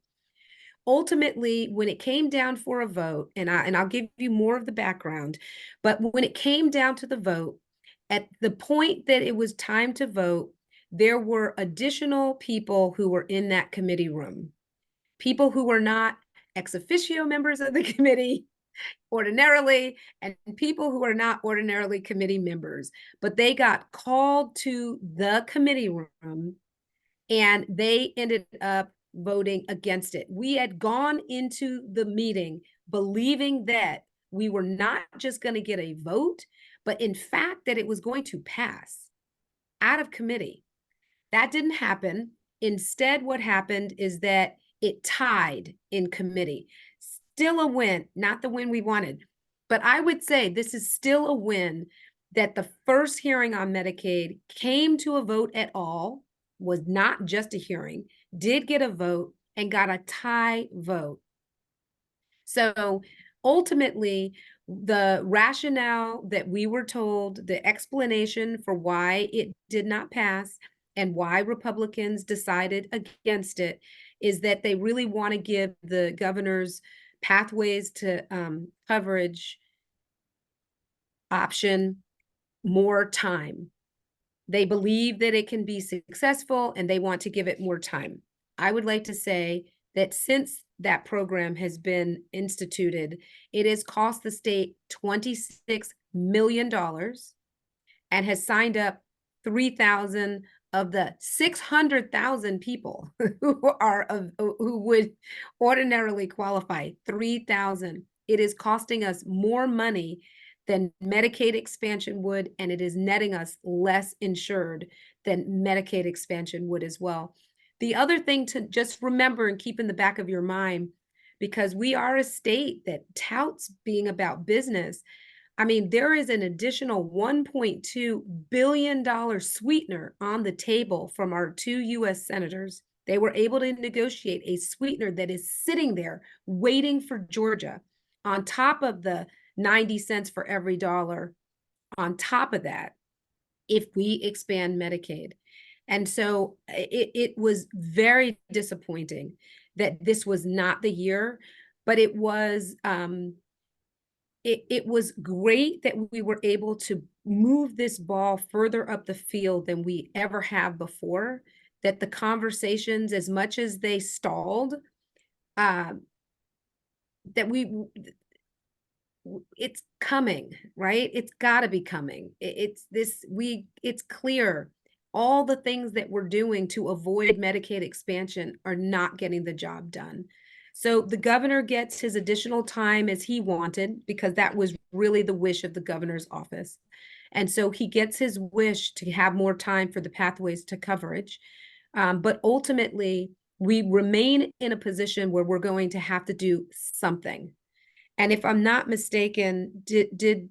Ultimately, when it came down for a vote, and I'll give you more of the background, but when it came down to the vote, at the point that it was time to vote, there were additional people who were in that committee room, people who were not ex officio members of the committee ordinarily, and people who are not ordinarily committee members, but they got called to the committee room and they ended up voting against it. We had gone into the meeting believing that we were not just going to get a vote, but in fact that it was going to pass out of committee. That didn't happen. Instead, what happened is that it tied in committee. Still a win, not the win we wanted. But I would say this is still a win that the first hearing on Medicaid came to a vote at all, was not just a hearing, did get a vote, and got a tie vote. So ultimately, the rationale that we were told, the explanation for why it did not pass and why Republicans decided against it, is that they really want to give the governor's pathways to coverage option more time. They believe that it can be successful and they want to give it more time. I would like to say that since that program has been instituted, it has cost the state $26 million and has signed up 3,000 of the 600,000 people who would ordinarily qualify. 3,000. It is costing us more money than Medicaid expansion would, and it is netting us less insured than Medicaid expansion would as well. The other thing to just remember and keep in the back of your mind, because we are a state that touts being about business. I mean, there is an additional $1.2 billion sweetener on the table from our 2 US senators. They were able to negotiate a sweetener that is sitting there waiting for Georgia, on top of the 90 cents for every dollar on top of that, if we expand Medicaid. And so it was very disappointing that this was not the year, but it was it was great that we were able to move this ball further up the field than we ever have before, that the conversations, as much as they stalled, that it's coming, right? It's got to be coming. It's clear all the things that we're doing to avoid Medicaid expansion are not getting the job done. So the governor gets his additional time as he wanted, because that was really the wish of the governor's office. And so he gets his wish to have more time for the pathways to coverage. But ultimately, we remain in a position where we're going to have to do something. And if I'm not mistaken, did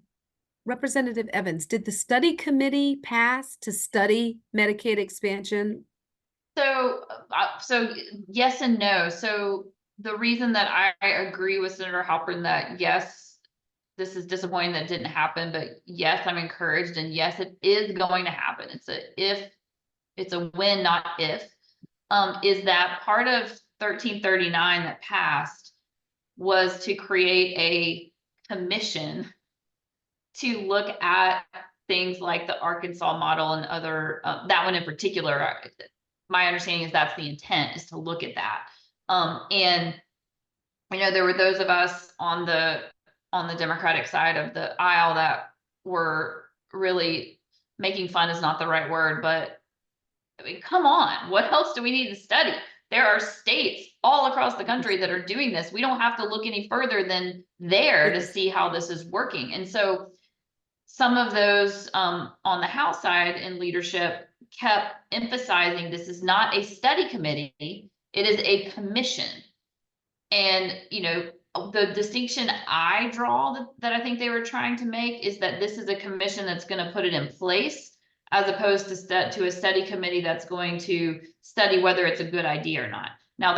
Representative Evans, did the study committee pass to study Medicaid expansion? So, so yes and no. So the reason that I agree with Senator Halpern that yes, this is disappointing that it didn't happen, but yes, I'm encouraged, and yes, it is going to happen. It's a when, not if. Is that part of 1339 that passed was to create a commission to look at things like the Arkansas model and other, that one in particular. My understanding is that's the intent, is to look at that. And I know there were those of us on the Democratic side of the aisle that were really making fun, is not the right word, but I mean, come on, what else do we need to study? There are states all across the country that are doing this. We don't have to look any further than there to see how this is working. And so some of those on the House side in leadership kept emphasizing this is not a study committee, it is a commission. And, you know, the distinction I draw that I think they were trying to make is that this is a commission that's going to put it in place, as opposed to a study committee that's going to study whether it's a good idea or not. Now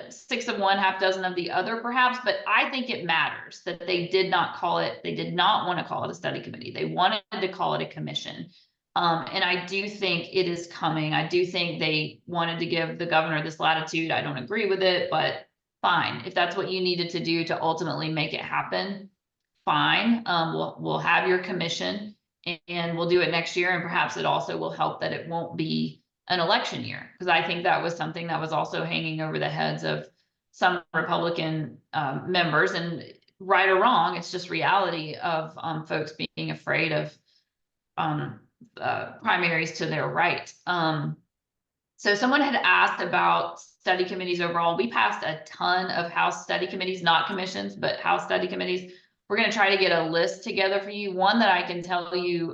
six of one, half dozen of the other, perhaps, but I think it matters that they did not call it, they did not want to call it a study committee. They wanted to call it a commission. And I do think it is coming. I do think they wanted to give the governor this latitude. I don't agree with it, but fine. If that's what you needed to do to ultimately make it happen, fine. We'll have your commission and we'll do it next year. And perhaps it also will help that it won't be an election year, because I think that was something that was also hanging over the heads of some Republican members, and right or wrong, it's just reality of folks being afraid of primaries to their right. So someone had asked about study committees overall. We passed a ton of House study committees, not commissions, but House study committees. We're going to try to get a list together for you. One that I can tell you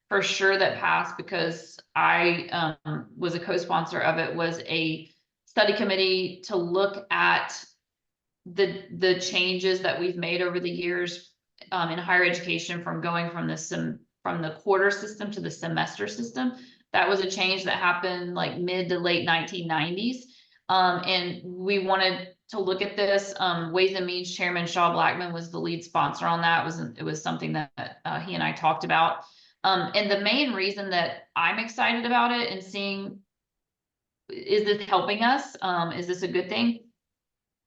for sure that passed, because I was a co-sponsor of it, was a study committee to look at the changes that we've made over the years in higher education, from going from the quarter system to the semester system. That was a change that happened like mid to late 1990s. And we wanted to look at this. Ways and Means Chairman Shaw Blackman was the lead sponsor on that. It was something that he and I talked about. And the main reason that I'm excited about it and seeing, is this helping us? Is this a good thing?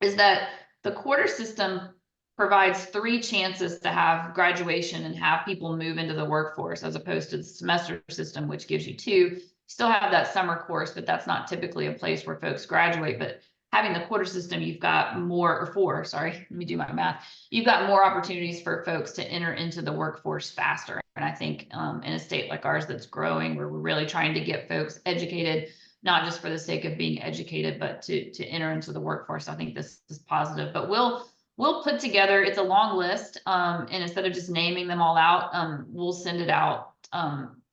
Is that the quarter system provides 3 chances to have graduation and have people move into the workforce, as opposed to the semester system, which gives you 2. You still have that summer course, but that's not typically a place where folks graduate. But having the quarter system, you've got more, or 4, sorry, let me do my math. You've got more opportunities for folks to enter into the workforce faster. And I think in a state like ours that's growing, where we're really trying to get folks educated, not just for the sake of being educated, but to enter into the workforce, I think this is positive. But we'll put together, it's a long list, and instead of just naming them all out, we'll send it out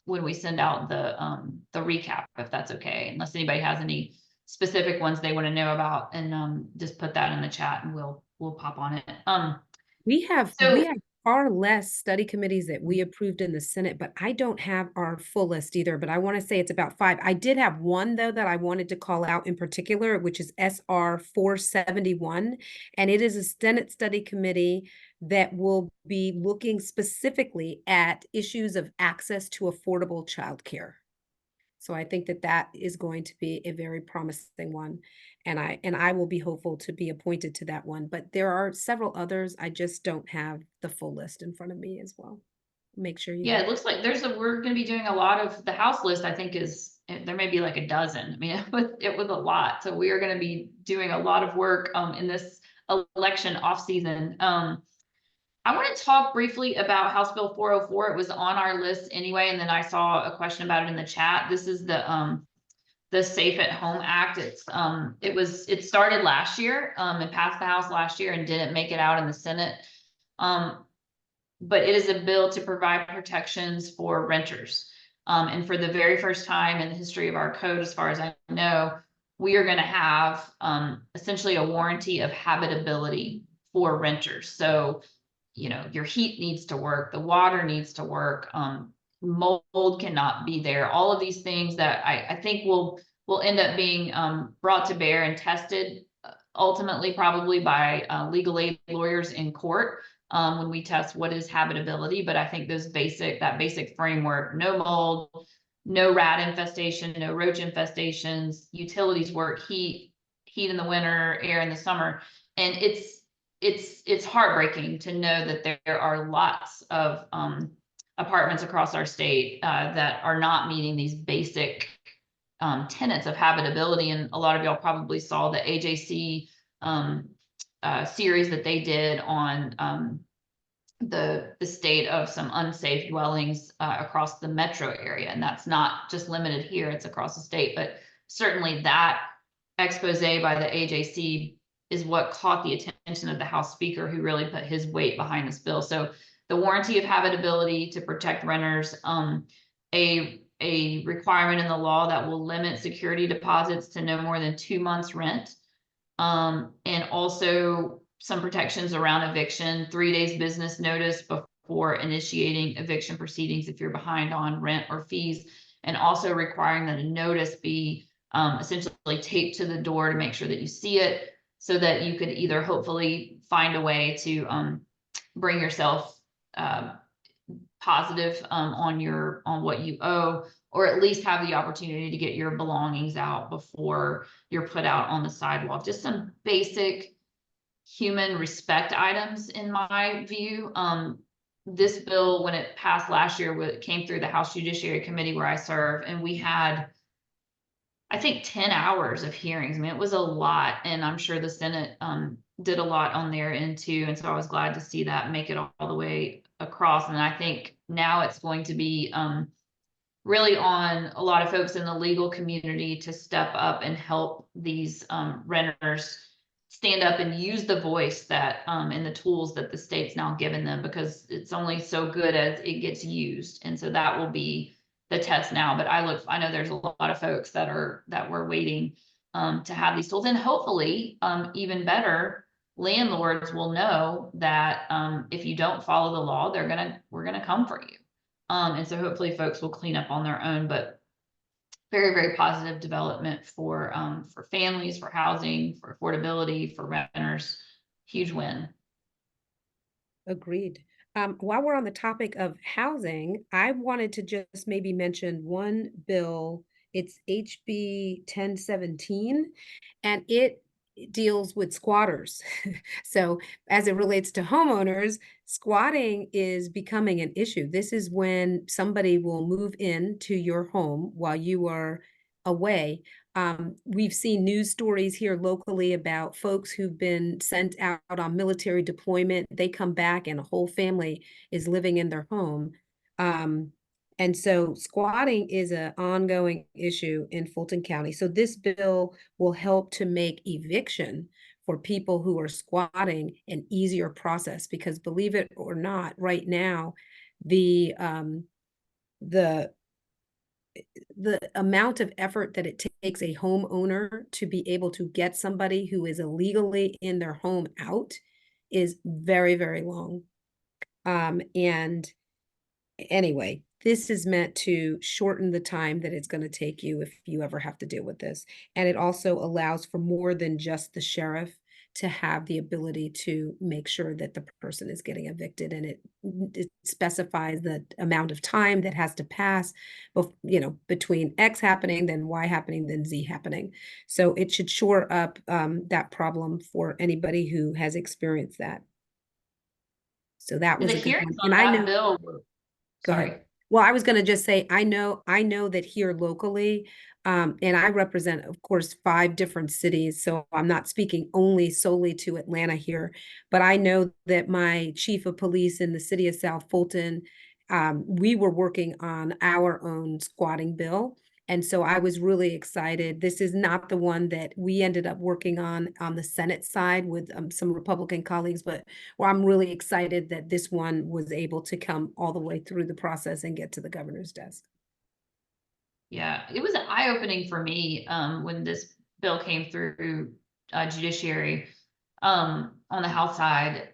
when we send out the recap, if that's okay, unless anybody has any specific ones they want to know about, and just put that in the chat and we'll pop on it. We have So far less study committees that we approved in the Senate, but I don't have our full list either, but I want to say it's about 5. I did have one though that I wanted to call out in particular, which is SR 471. And it is a Senate study committee that will be looking specifically at issues of access to affordable childcare. So I think that that is going to be a very promising one. And I will be hopeful to be appointed to that one. But there are several others. I just don't have the full list in front of me as well. Make sure you yeah, it looks like we're going to be doing a lot of the House list. I think there may be like a dozen. I mean, it was a lot. So we are going to be doing a lot of work in this election off season. I want to talk briefly about House Bill 404. It was on our list anyway, and then I saw a question about it in the chat. This is the Safe at Home Act. It started last year, and passed the House last year and didn't make it out in the Senate. But it is a bill to provide protections for renters. And for the very first time in the history of our code, as far as I know, we are going to have essentially a warranty of habitability for renters. So, your heat needs to work, the water needs to work, mold cannot be there. All of these things that I think will end up being brought to bear and tested ultimately probably by legal aid lawyers in court when we test what is habitability. But I think that basic framework: no mold, no rat infestation, no roach infestations, utilities work, heat in the winter, air in the summer. And it's heartbreaking to know that there are lots of apartments across our state that are not meeting these basic tenets of habitability. And a lot of y'all probably saw the AJC series that they did on the state of some unsafe dwellings across the metro area. And that's not just limited here, it's across the state. But certainly that expose by the AJC is what caught the attention of the House Speaker, who really put his weight behind this bill. So the warranty of habitability to protect renters, a requirement in the law that will limit security deposits to no more than 2 months rent, and also some protections around eviction, 3 days business notice before initiating eviction proceedings if you're behind on rent or fees, and also requiring that a notice be essentially taped to the door to make sure that you see it, so that you could either hopefully find a way to bring yourself positive on what you owe, or at least have the opportunity to get your belongings out before you're put out on the sidewalk. Just some basic human respect items in my view. This bill, when it passed last year, came through the House Judiciary Committee where I serve, and we had, I think, 10 hours of hearings. I mean, it was a lot, and I'm sure the Senate did a lot on their end too. And so I was glad to see that make it all the way across. And I think now it's going to be really on a lot of folks in the legal community to step up and help these renters stand up and use the voice that and the tools that the state's now given them, because it's only so good as it gets used. And so that will be the test now. But I know there's a lot of folks that were waiting to have these tools, and hopefully even better, landlords will know that if you don't follow the law, we're gonna come for you. And so hopefully folks will clean up on their own. But very, very positive development for families, for housing, for affordability, for renters. Huge win. Agreed. While we're on the topic of housing, I wanted to just maybe mention one bill. It's HB 1017, and it deals with squatters. So as it relates to homeowners, squatting is becoming an issue. This is when somebody will move into your home while you are away. We've seen news stories here locally about folks who've been sent out on military deployment. They come back and a whole family is living in their home. And so squatting is an ongoing issue in Fulton County. So this bill will help to make eviction for people who are squatting an easier process, because believe it or not, right now, the amount of effort that it takes a homeowner to be able to get somebody who is illegally in their home out is very, very long. And anyway, this is meant to shorten the time that it's going to take you if you ever have to deal with this. And it also allows for more than just the sheriff to have the ability to make sure that the person is getting evicted, and it specifies the amount of time that has to pass, between X happening, then Y happening, then Z happening. So it should shore up that problem for anybody who has experienced that. So that was The a good hearings one. on And I that know, bill go ahead. sorry. Well, I was going to just say, I know that here locally, and I represent, of course, 5 different cities, so I'm not speaking only solely to Atlanta here, but I know that my chief of police in the city of South Fulton, we were working on our own squatting bill. And so I was really excited. This is not the one that we ended up working on the Senate side with some Republican colleagues, but well, I'm really excited that this one was able to come all the way through the process and get to the governor's desk. Yeah, it was eye-opening for me when this bill came through judiciary on the House side.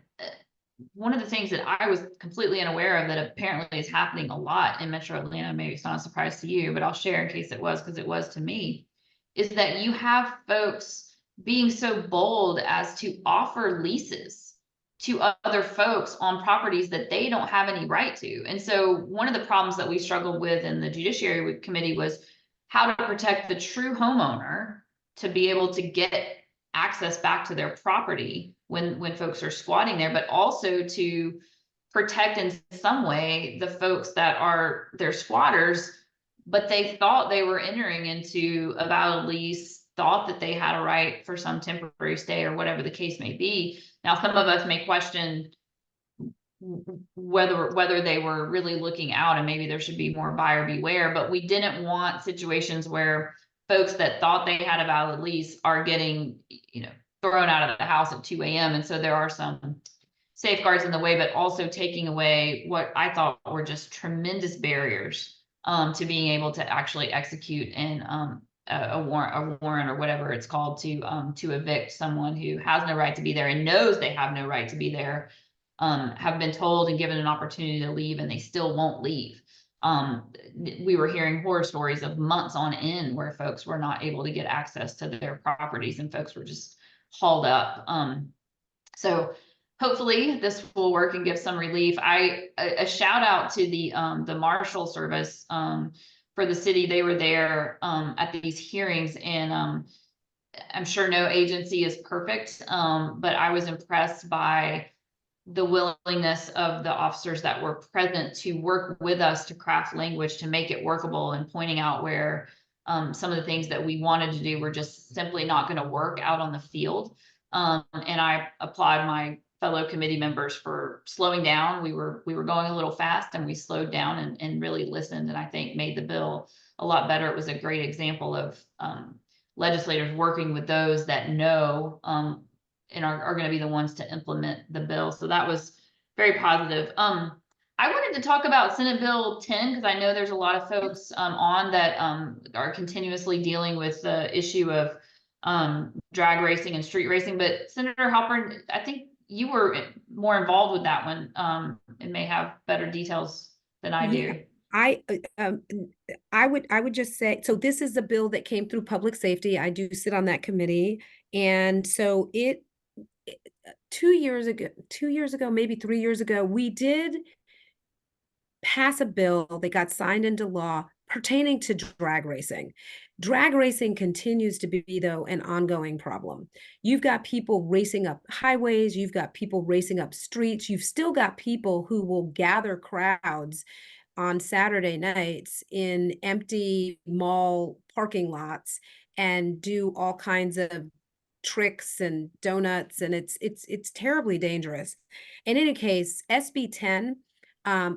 One of the things that I was completely unaware of that apparently is happening a lot in Metro Atlanta, maybe it's not a surprise to you, but I'll share in case it was, because it was to me, is that you have folks being so bold as to offer leases to other folks on properties that they don't have any right to. And so one of the problems that we struggled with in the Judiciary Committee was how to protect the true homeowner to be able to get access back to their property when folks are squatting there, but also to protect in some way the folks that are their squatters, but they thought they were entering into a valid lease, thought that they had a right for some temporary stay or whatever the case may be. Now, some of us may question whether they were really looking out, and maybe there should be more buyer beware, but we didn't want situations where folks that thought they had a valid lease are getting, thrown out of the house at 2 a.m. And so there are some safeguards in the way, but also taking away what I thought were just tremendous barriers to being able to actually execute and a warrant or whatever it's called to evict someone who has no right to be there and knows they have no right to be there, have been told and given an opportunity to leave and they still won't leave. we were hearing horror stories of months on end where folks were not able to get access to their properties and folks were just hauled up. So hopefully this will work and give some relief. A shout out to the Marshal Service for the city. They were there at these hearings, and I'm sure no agency is perfect, but I was impressed by the willingness of the officers that were present to work with us to craft language to make it workable, and pointing out where some of the things that we wanted to do were just simply not going to work out on the field. And I applaud my fellow committee members for slowing down. We were going a little fast, and we slowed down and really listened, and I think made the bill a lot better. It was a great example of legislators working with those that know and are going to be the ones to implement the bill. So that was very positive. I wanted to talk about Senate Bill 10 because I know there's a lot of folks on that are continuously dealing with the issue of drag racing and street racing. But Senator Halpern, I think you were more involved with that one and may have better details than I do. I would just say, so this is a bill that came through public safety. I do sit on that committee. And so 2 years ago, maybe 3 years ago, we did pass a bill that got signed into law pertaining to drag racing. Drag racing continues to be, though, an ongoing problem. You've got people racing up highways, you've got people racing up streets, you've still got people who will gather crowds on Saturday nights in empty mall parking lots and do all kinds of tricks and donuts, and it's terribly dangerous. In any case, SB 10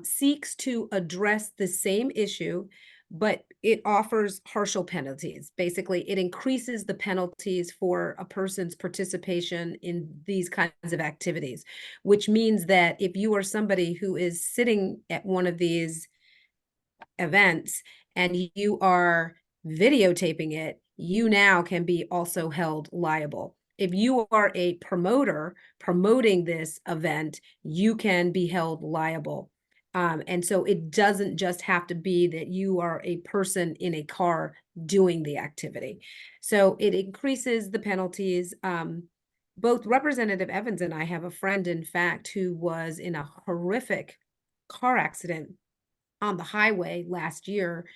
seeks to address the same issue, but it offers harsher penalties. Basically, it increases the penalties for a person's participation in these kinds of activities, which means that if you are somebody who is sitting at one of these events and you are videotaping it, you now can be also held liable. If you are a promoter promoting this event, you can be held liable. And so it doesn't just have to be that you are a person in a car doing the activity. So it increases the penalties. Both Representative Evans and I have a friend, in fact, who was in a horrific car accident on the highway last year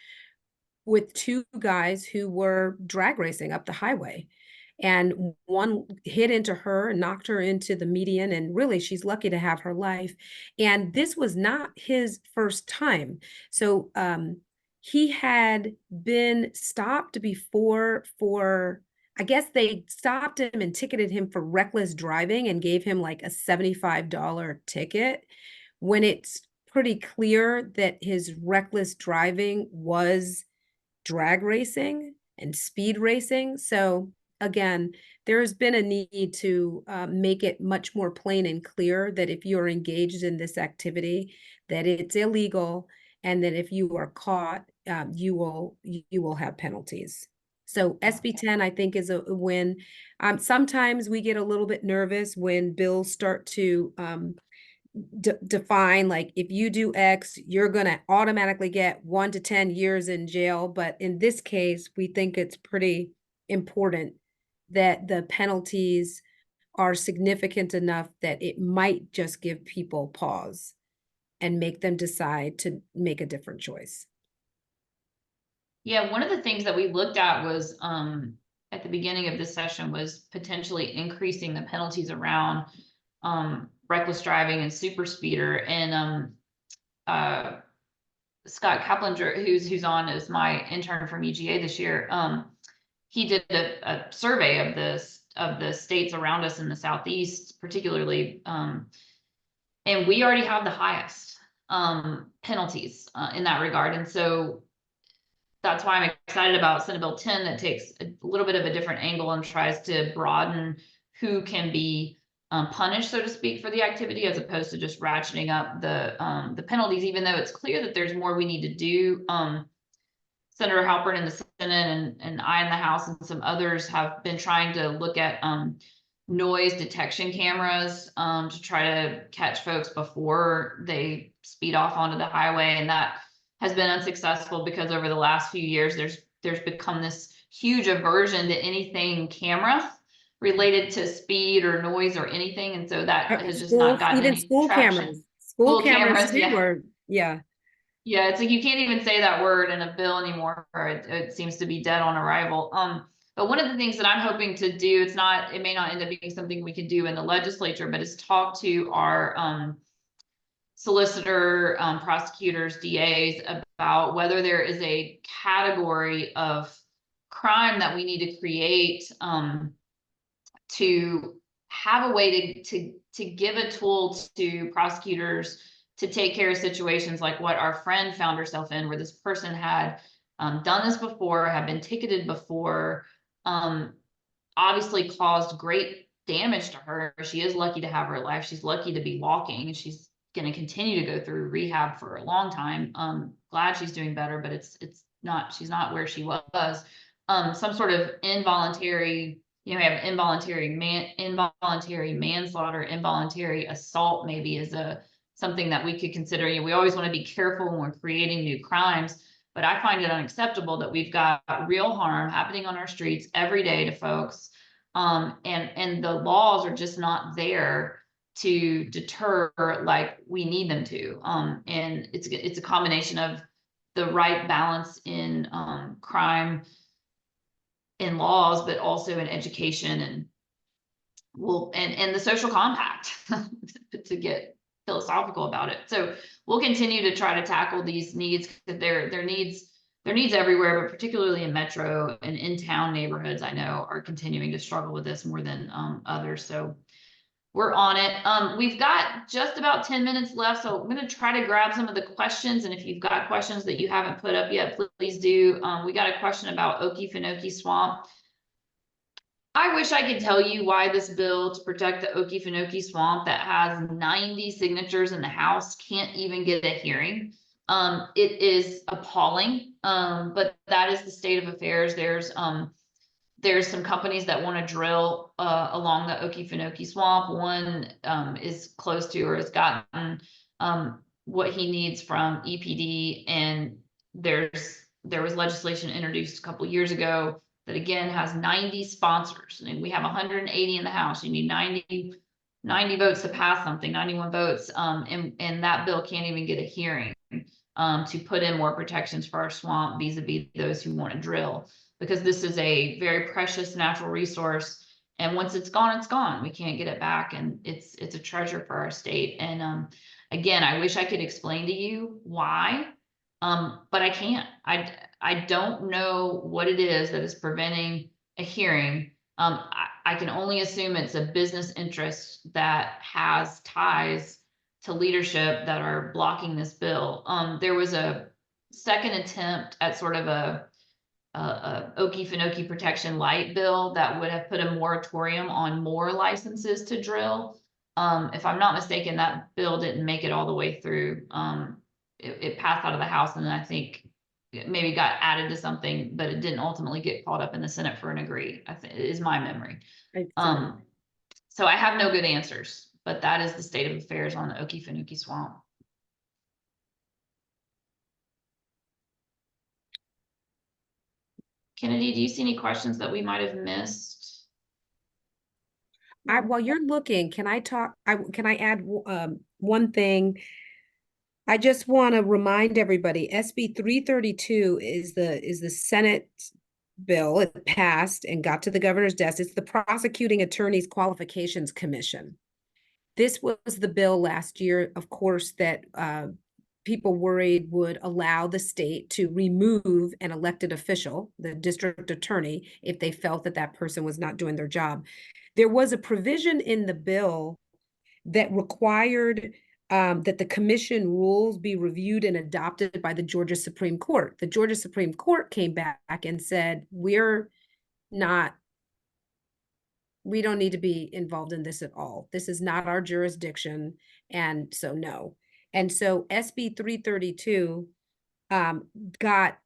with two guys who were drag racing up the highway. And one hit into her and knocked her into the median. And really, she's lucky to have her life. And this was not his first time. So he had been stopped before for, I guess they stopped him and ticketed him for reckless driving and gave him like a $75 ticket, when it's pretty clear that his reckless driving was drag racing and speed racing. So again, there's been a need to make it much more plain and clear that if you're engaged in this activity, that it's illegal, and that if you are caught, you will have penalties. So SB 10, I think, is a win. Sometimes we get a little bit nervous when bills start to define, like, if you do X, you're going to automatically get 1 to 10 years in jail. But in this case, we think it's pretty important that the penalties are significant enough that it might just give people pause and make them decide to make a different choice. Yeah, one of the things that we looked at was at the beginning of this session was potentially increasing the penalties around reckless driving and super speeder. And Scott Kaplinger, who's on as my intern from EGA this year, he did a survey of the states around us in the Southeast, particularly, and we already have the highest penalties in that regard. And so that's why I'm excited about Senate Bill 10, that takes a little bit of a different angle and tries to broaden who can be punished, so to speak, for the activity, as opposed to just ratcheting up the penalties, even though it's clear that there's more we need to do. Senator Halpern in the Senate and I in the House and some others have been trying to look at noise detection cameras to try to catch folks before they speed off onto the highway. And that has been unsuccessful because over the last few years, there's become this huge aversion to anything camera related to speed or noise or anything. And so that has just not School, gotten even any school traction. cameras, school School cameras cameras, too, yeah. or, yeah. Yeah, it's like you can't even say that word in a bill anymore. It seems to be dead on arrival. But one of the things that I'm hoping to do, it may not end up being something we can do in the legislature, but is talk to our solicitor, prosecutors, DAs about whether there is a category of crime that we need to create to have a way to give a tool to prosecutors to take care of situations like what our friend found herself in, where this person had done this before, had been ticketed before, obviously caused great damage to her. She is lucky to have her life. She's lucky to be walking, and she's going to continue to go through rehab for a long time. Glad she's doing better, but she's not where she was. Some sort of involuntary, you know, have involuntary manslaughter, involuntary assault maybe is something that we could consider. You know, we always want to be careful when we're creating new crimes, but I find it unacceptable that we've got real harm happening on our streets every day to folks. And the laws are just not there to deter like we need them to. And it's a combination of the right balance in crime in laws, but also in education and the social compact to get philosophical about it. So we'll continue to try to tackle these needs, because their needs everywhere, but particularly in metro and in town neighborhoods, I know are continuing to struggle with this more than others. So we're on it. We've got just about 10 minutes left, so I'm going to try to grab some of the questions. And if you've got questions that you haven't put up yet, please do. We got a question about Okefenokee Swamp. I wish I could tell you why this bill to protect the Okefenokee Swamp that has 90 signatures in the House can't even get a hearing. It is appalling, but that is the state of affairs. There's some companies that want to drill along the Okefenokee Swamp. One is close to or has gotten what he needs from EPD, and there was legislation introduced a couple years ago that again has 90 sponsors, and we have 180 in the House. You need 90 votes to pass something, 91 votes, and that bill can't even get a hearing to put in more protections for our swamp vis-a-vis those who want to drill, because this is a very precious natural resource, and once it's gone, it's gone. We can't get it back, and it's a treasure for our state. And again, I wish I could explain to you why, but I can't. I don't know what it is that is preventing a hearing. I can only assume it's a business interest that has ties to leadership that are blocking this bill. There was a second attempt at sort of a Okefenokee protection light bill that would have put a moratorium on more licenses to drill. If I'm not mistaken, that bill didn't make it all the way through. It passed out of the House, and then I think it maybe got added to something, but it didn't ultimately get caught up in the Senate for an agree. I think is my memory. So I have no good answers, but that is the state of affairs on the Okefenokee Swamp. Kennedy, do you see any questions that we might have missed? While you're looking, can I add one thing? I just want to remind everybody, SB 332 is the Senate bill. It passed and got to the governor's desk. It's the Prosecuting Attorneys Qualifications Commission. This was the bill last year, of course, that people worried would allow the state to remove an elected official, the district attorney, if they felt that that person was not doing their job. There was a provision in the bill that required that the commission rules be reviewed and adopted by the Georgia Supreme Court. The Georgia Supreme Court came back and said, we don't need to be involved in this at all. This is not our jurisdiction. And so no. And so SB 332 got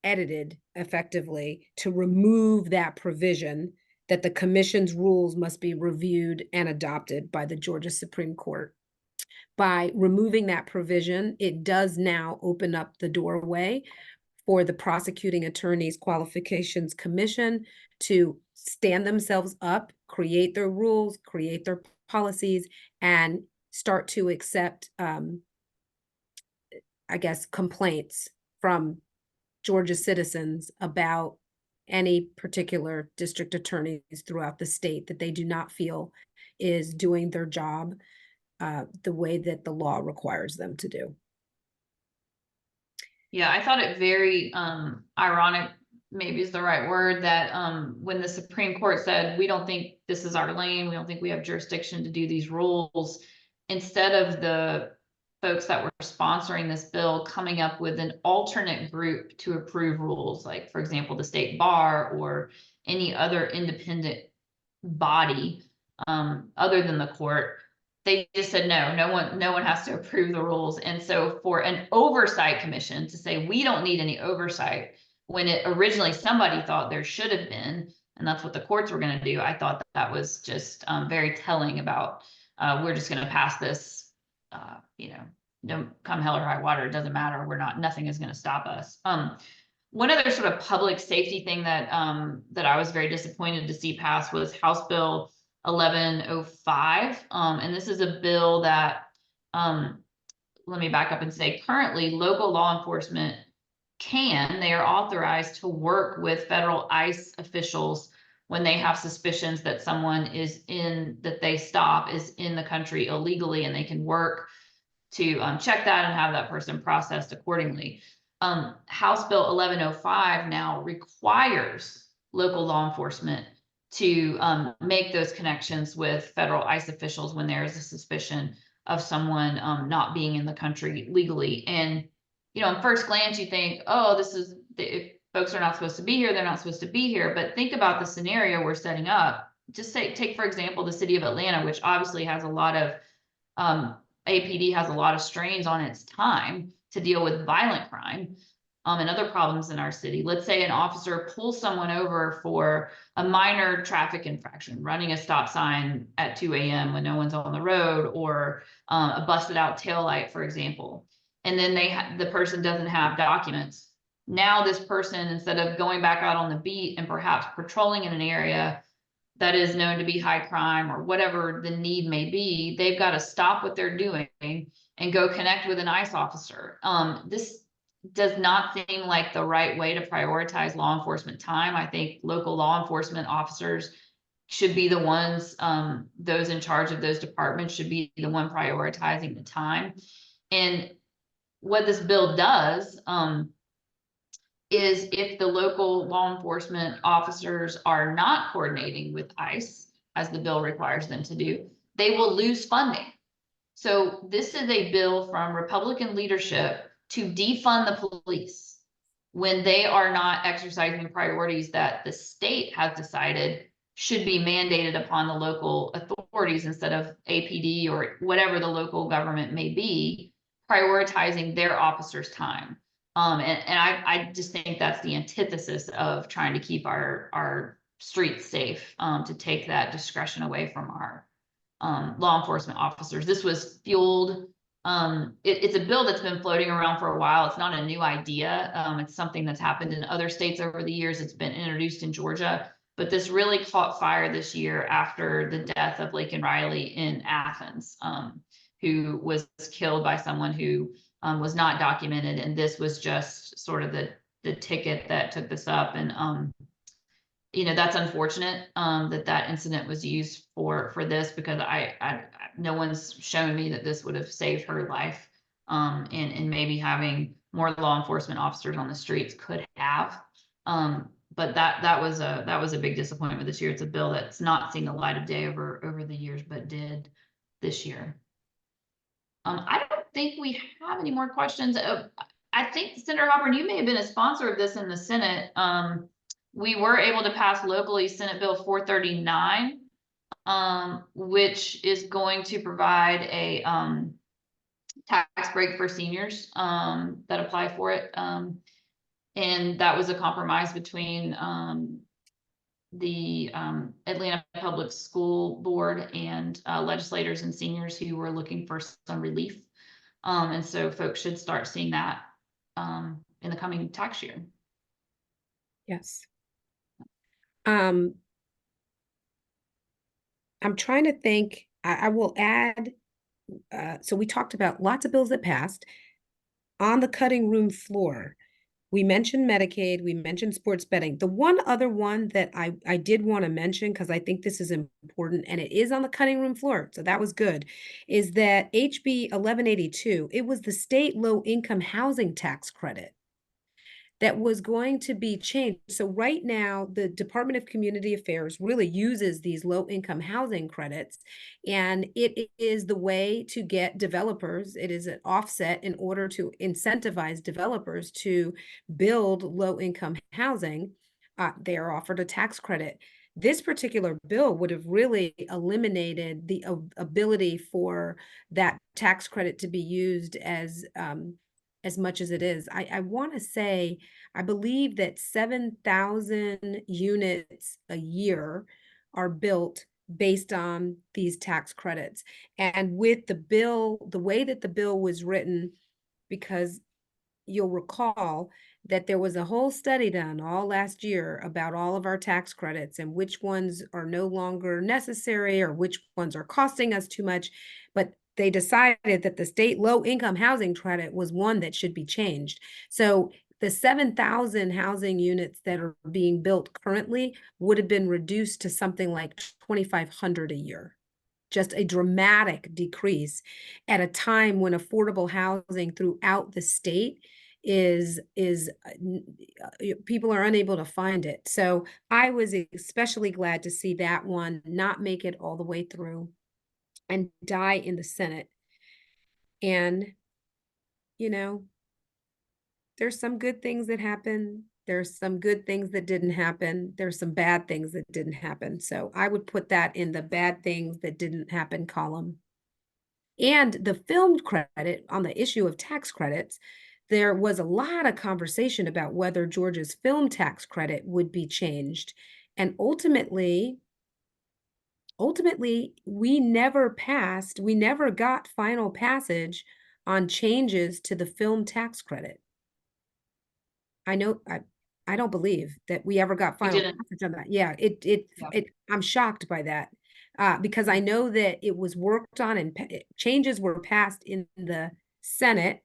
edited effectively to remove that provision that the commission's rules must be reviewed and adopted by the Georgia Supreme Court. by removing that provision, it does now open up the doorway for the Prosecuting Attorneys Qualifications Commission to stand themselves up, create their rules, create their policies, and start to accept, I guess, complaints from Georgia citizens about any particular district attorneys throughout the state that they do not feel is doing their job the way that the law requires them to do. Yeah, I thought it very ironic, maybe is the right word, that when the Supreme Court said, we don't think this is our lane, we don't think we have jurisdiction to do these rules, instead of the folks that were sponsoring this bill coming up with an alternate group to approve rules, like, for example, the state bar or any other independent body other than the court, they just said no one has to approve the rules. And so for an oversight commission to say we don't need any oversight, when it originally somebody thought there should have been, and that's what the courts were going to do, I thought that was just very telling about we're just going to pass this, you know, don't come hell or high water, it doesn't matter, we're not, nothing is going to stop us. One other sort of public safety thing that that I was very disappointed to see pass was House Bill 1105. And this is a bill that, let me back up and say, currently local law enforcement they are authorized to work with federal ICE officials when they have suspicions that someone that they stop is in the country illegally, and they can work to check that and have that person processed accordingly. House Bill 1105 now requires local law enforcement to make those connections with federal ICE officials when there is a suspicion of someone not being in the country legally. And, you know, at first glance, you think, oh, if folks are not supposed to be here, they're not supposed to be here. But think about the scenario we're setting up. Just take, for example, the city of Atlanta, which obviously has a lot of, APD has a lot of strains on its time to deal with violent crime and other problems in our city. Let's say an officer pulls someone over for a minor traffic infraction, running a stop sign at 2 a.m. when no one's on the road, or a busted out taillight, for example. And then the person doesn't have documents. Now this person, instead of going back out on the beat and perhaps patrolling in an area that is known to be high crime or whatever the need may be, they've got to stop what they're doing and go connect with an ICE officer. This does not seem like the right way to prioritize law enforcement time. I think local law enforcement officers should be the ones, those in charge of those departments should be the one prioritizing the time. And what this bill does, is if the local law enforcement officers are not coordinating with ICE, as the bill requires them to do, they will lose funding. So this is a bill from Republican leadership to defund the police when they are not exercising priorities that the state has decided should be mandated upon the local authorities, instead of APD or whatever the local government may be prioritizing their officers' time. And I just think that's the antithesis of trying to keep our streets safe, to take that discretion away from our law enforcement officers. This was fueled. It's a bill that's been floating around for a while. It's not a new idea. It's something that's happened in other states over the years. It's been introduced in Georgia, but this really caught fire this year after the death of Laken Riley in Athens, who was killed by someone who was not documented. And this was just sort of the ticket that took this up. And, you know, that's unfortunate that incident was used for this, because no one's shown me that this would have saved her life. And maybe having more law enforcement officers on the streets could have. But that was a big disappointment this year. It's a bill that's not seen the light of day over the years, but did this year. I don't think we have any more questions. I think Senator Hopper, you may have been a sponsor of this in the Senate. We were able to pass locally Senate Bill 439, which is going to provide a tax break for seniors that apply for it. And that was a compromise between the Atlanta Public School Board and legislators and seniors who were looking for some relief. And so folks should start seeing that in the coming tax year. Yes. I'm trying to think, I will add, so we talked about lots of bills that passed. On the cutting room floor, we mentioned Medicaid, we mentioned sports betting. The one other one that I did want to mention, because I think this is important, and it is on the cutting room floor, so that was good, is that HB 1182, it was the state low-income housing tax credit that was going to be changed. So right now, the Department of Community Affairs really uses these low-income housing credits, and it is the way to get developers. It is an offset in order to incentivize developers to build low-income housing. They are offered a tax credit. This particular bill would have really eliminated the ability for that tax credit to be used as much as it is. I want to say, I believe that 7,000 units a year are built based on these tax credits. And with the bill, the way that the bill was written, because you'll recall that there was a whole study done all last year about all of our tax credits and which ones are no longer necessary or which ones are costing us too much. But they decided that the state low-income housing credit was one that should be changed. So the 7,000 housing units that are being built currently would have been reduced to something like 2,500 a year. Just a dramatic decrease at a time when affordable housing throughout the state is people are unable to find it. So I was especially glad to see that one not make it all the way through and die in the Senate. And, you know, there's some good things that happen. There's some good things that didn't happen. There's some bad things that didn't happen. So I would put that in the bad things that didn't happen column. And the film credit, on the issue of tax credits, there was a lot of conversation about whether Georgia's film tax credit would be changed. And ultimately, we never got final passage on changes to the film tax credit. I don't believe that we ever got We final didn't. passage on that. Yeah, Yeah. I'm shocked by that. Because I know that it was worked on and changes were passed in the Senate.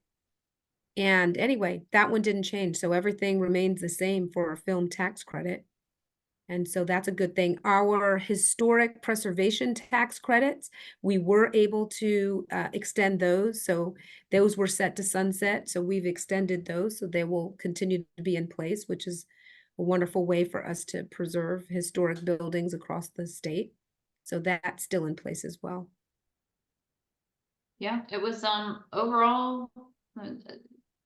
And anyway, that one didn't change. So everything remains the same for a film tax credit. And so that's a good thing. Our historic preservation tax credits, we were able to extend those. So those were set to sunset. So we've extended those. So they will continue to be in place, which is a wonderful way for us to preserve historic buildings across the state. So that's still in place as well. Yeah, it was overall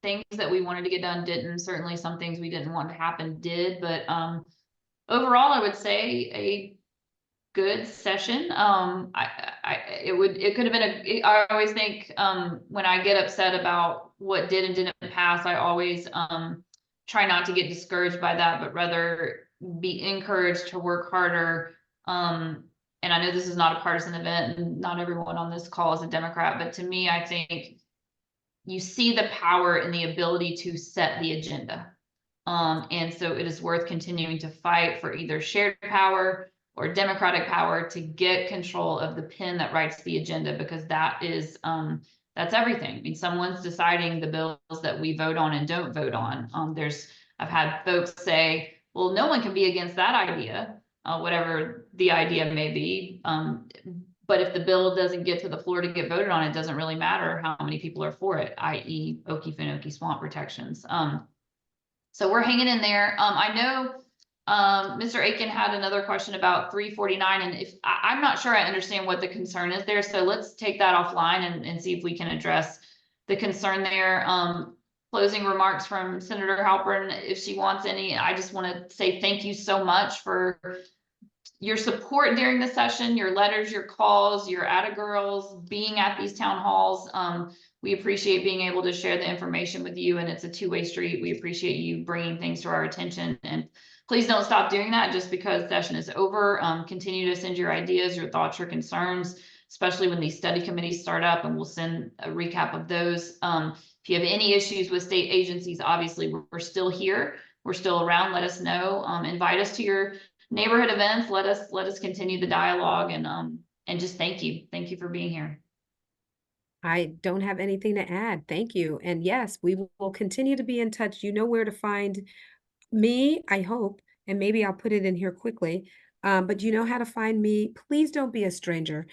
things that we wanted to get done didn't. Certainly some things we didn't want to happen did, but overall I would say a good session. It could have been I always think when I get upset about what did and didn't pass, I always try not to get discouraged by that, but rather be encouraged to work harder. And I know this is not a partisan event and not everyone on this call is a Democrat, but to me, I think you see the power in the ability to set the agenda. And so it is worth continuing to fight for either shared power or democratic power to get control of the pen that writes the agenda, because that is that's everything. I mean, someone's deciding the bills that we vote on and don't vote on. I've had folks say, well, no one can be against that idea, whatever the idea may be. But if the bill doesn't get to the floor to get voted on, it doesn't really matter how many people are for it, i.e. Okefenokee swamp protections. So we're hanging in there. I know Mr. Aiken had another question about 349, and if I'm not sure I understand what the concern is there. So let's take that offline and see if we can address the concern there. Closing remarks from Senator Halpern, if she wants any. I just want to say thank you so much for your support during the session, your letters, your calls, your Atta Girls, being at these town halls. We appreciate being able to share the information with you, and it's a two-way street. We appreciate you bringing things to our attention and please don't stop doing that just because session is over. Continue to send your ideas, your thoughts, your concerns, especially when these study committees start up, and we'll send a recap of those. If you have any issues with state agencies, obviously we're still here. We're still around. Let us know. Invite us to your neighborhood events. Let us continue the dialogue, and just thank you. Thank you for being here. I don't have anything to add. Thank you. And yes, we will continue to be in touch. You know where to find me, I hope, and maybe I'll put it in here quickly. But you know how to find me. Please don't be a stranger.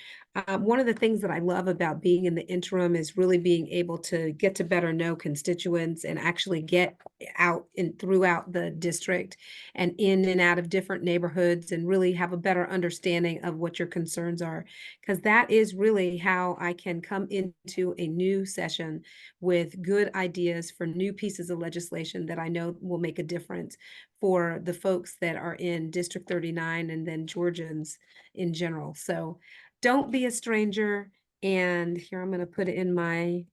One of the things that I love about being in the interim is really being able to get to better know constituents and actually get out and throughout the district and in and out of different neighborhoods and really have a better understanding of what your concerns are. Because that is really how I can come into a new session with good ideas for new pieces of legislation that I know will make a difference for the folks that are in District 39 and then Georgians in general. So don't be a stranger. And here I'm going to put it in my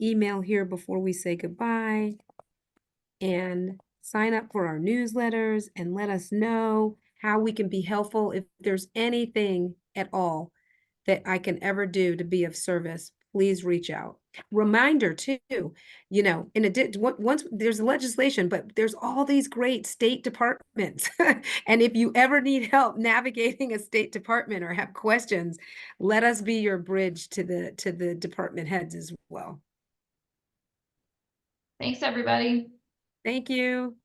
email here before we say goodbye. And sign up for our newsletters and let us know how we can be helpful. If there's anything at all that I can ever do to be of service, please reach out. Reminder too, you know, once there's legislation, but there's all these great state departments. And if you ever need help navigating a state department or have questions, let us be your bridge to the department heads as well. Thanks, everybody. Thank you.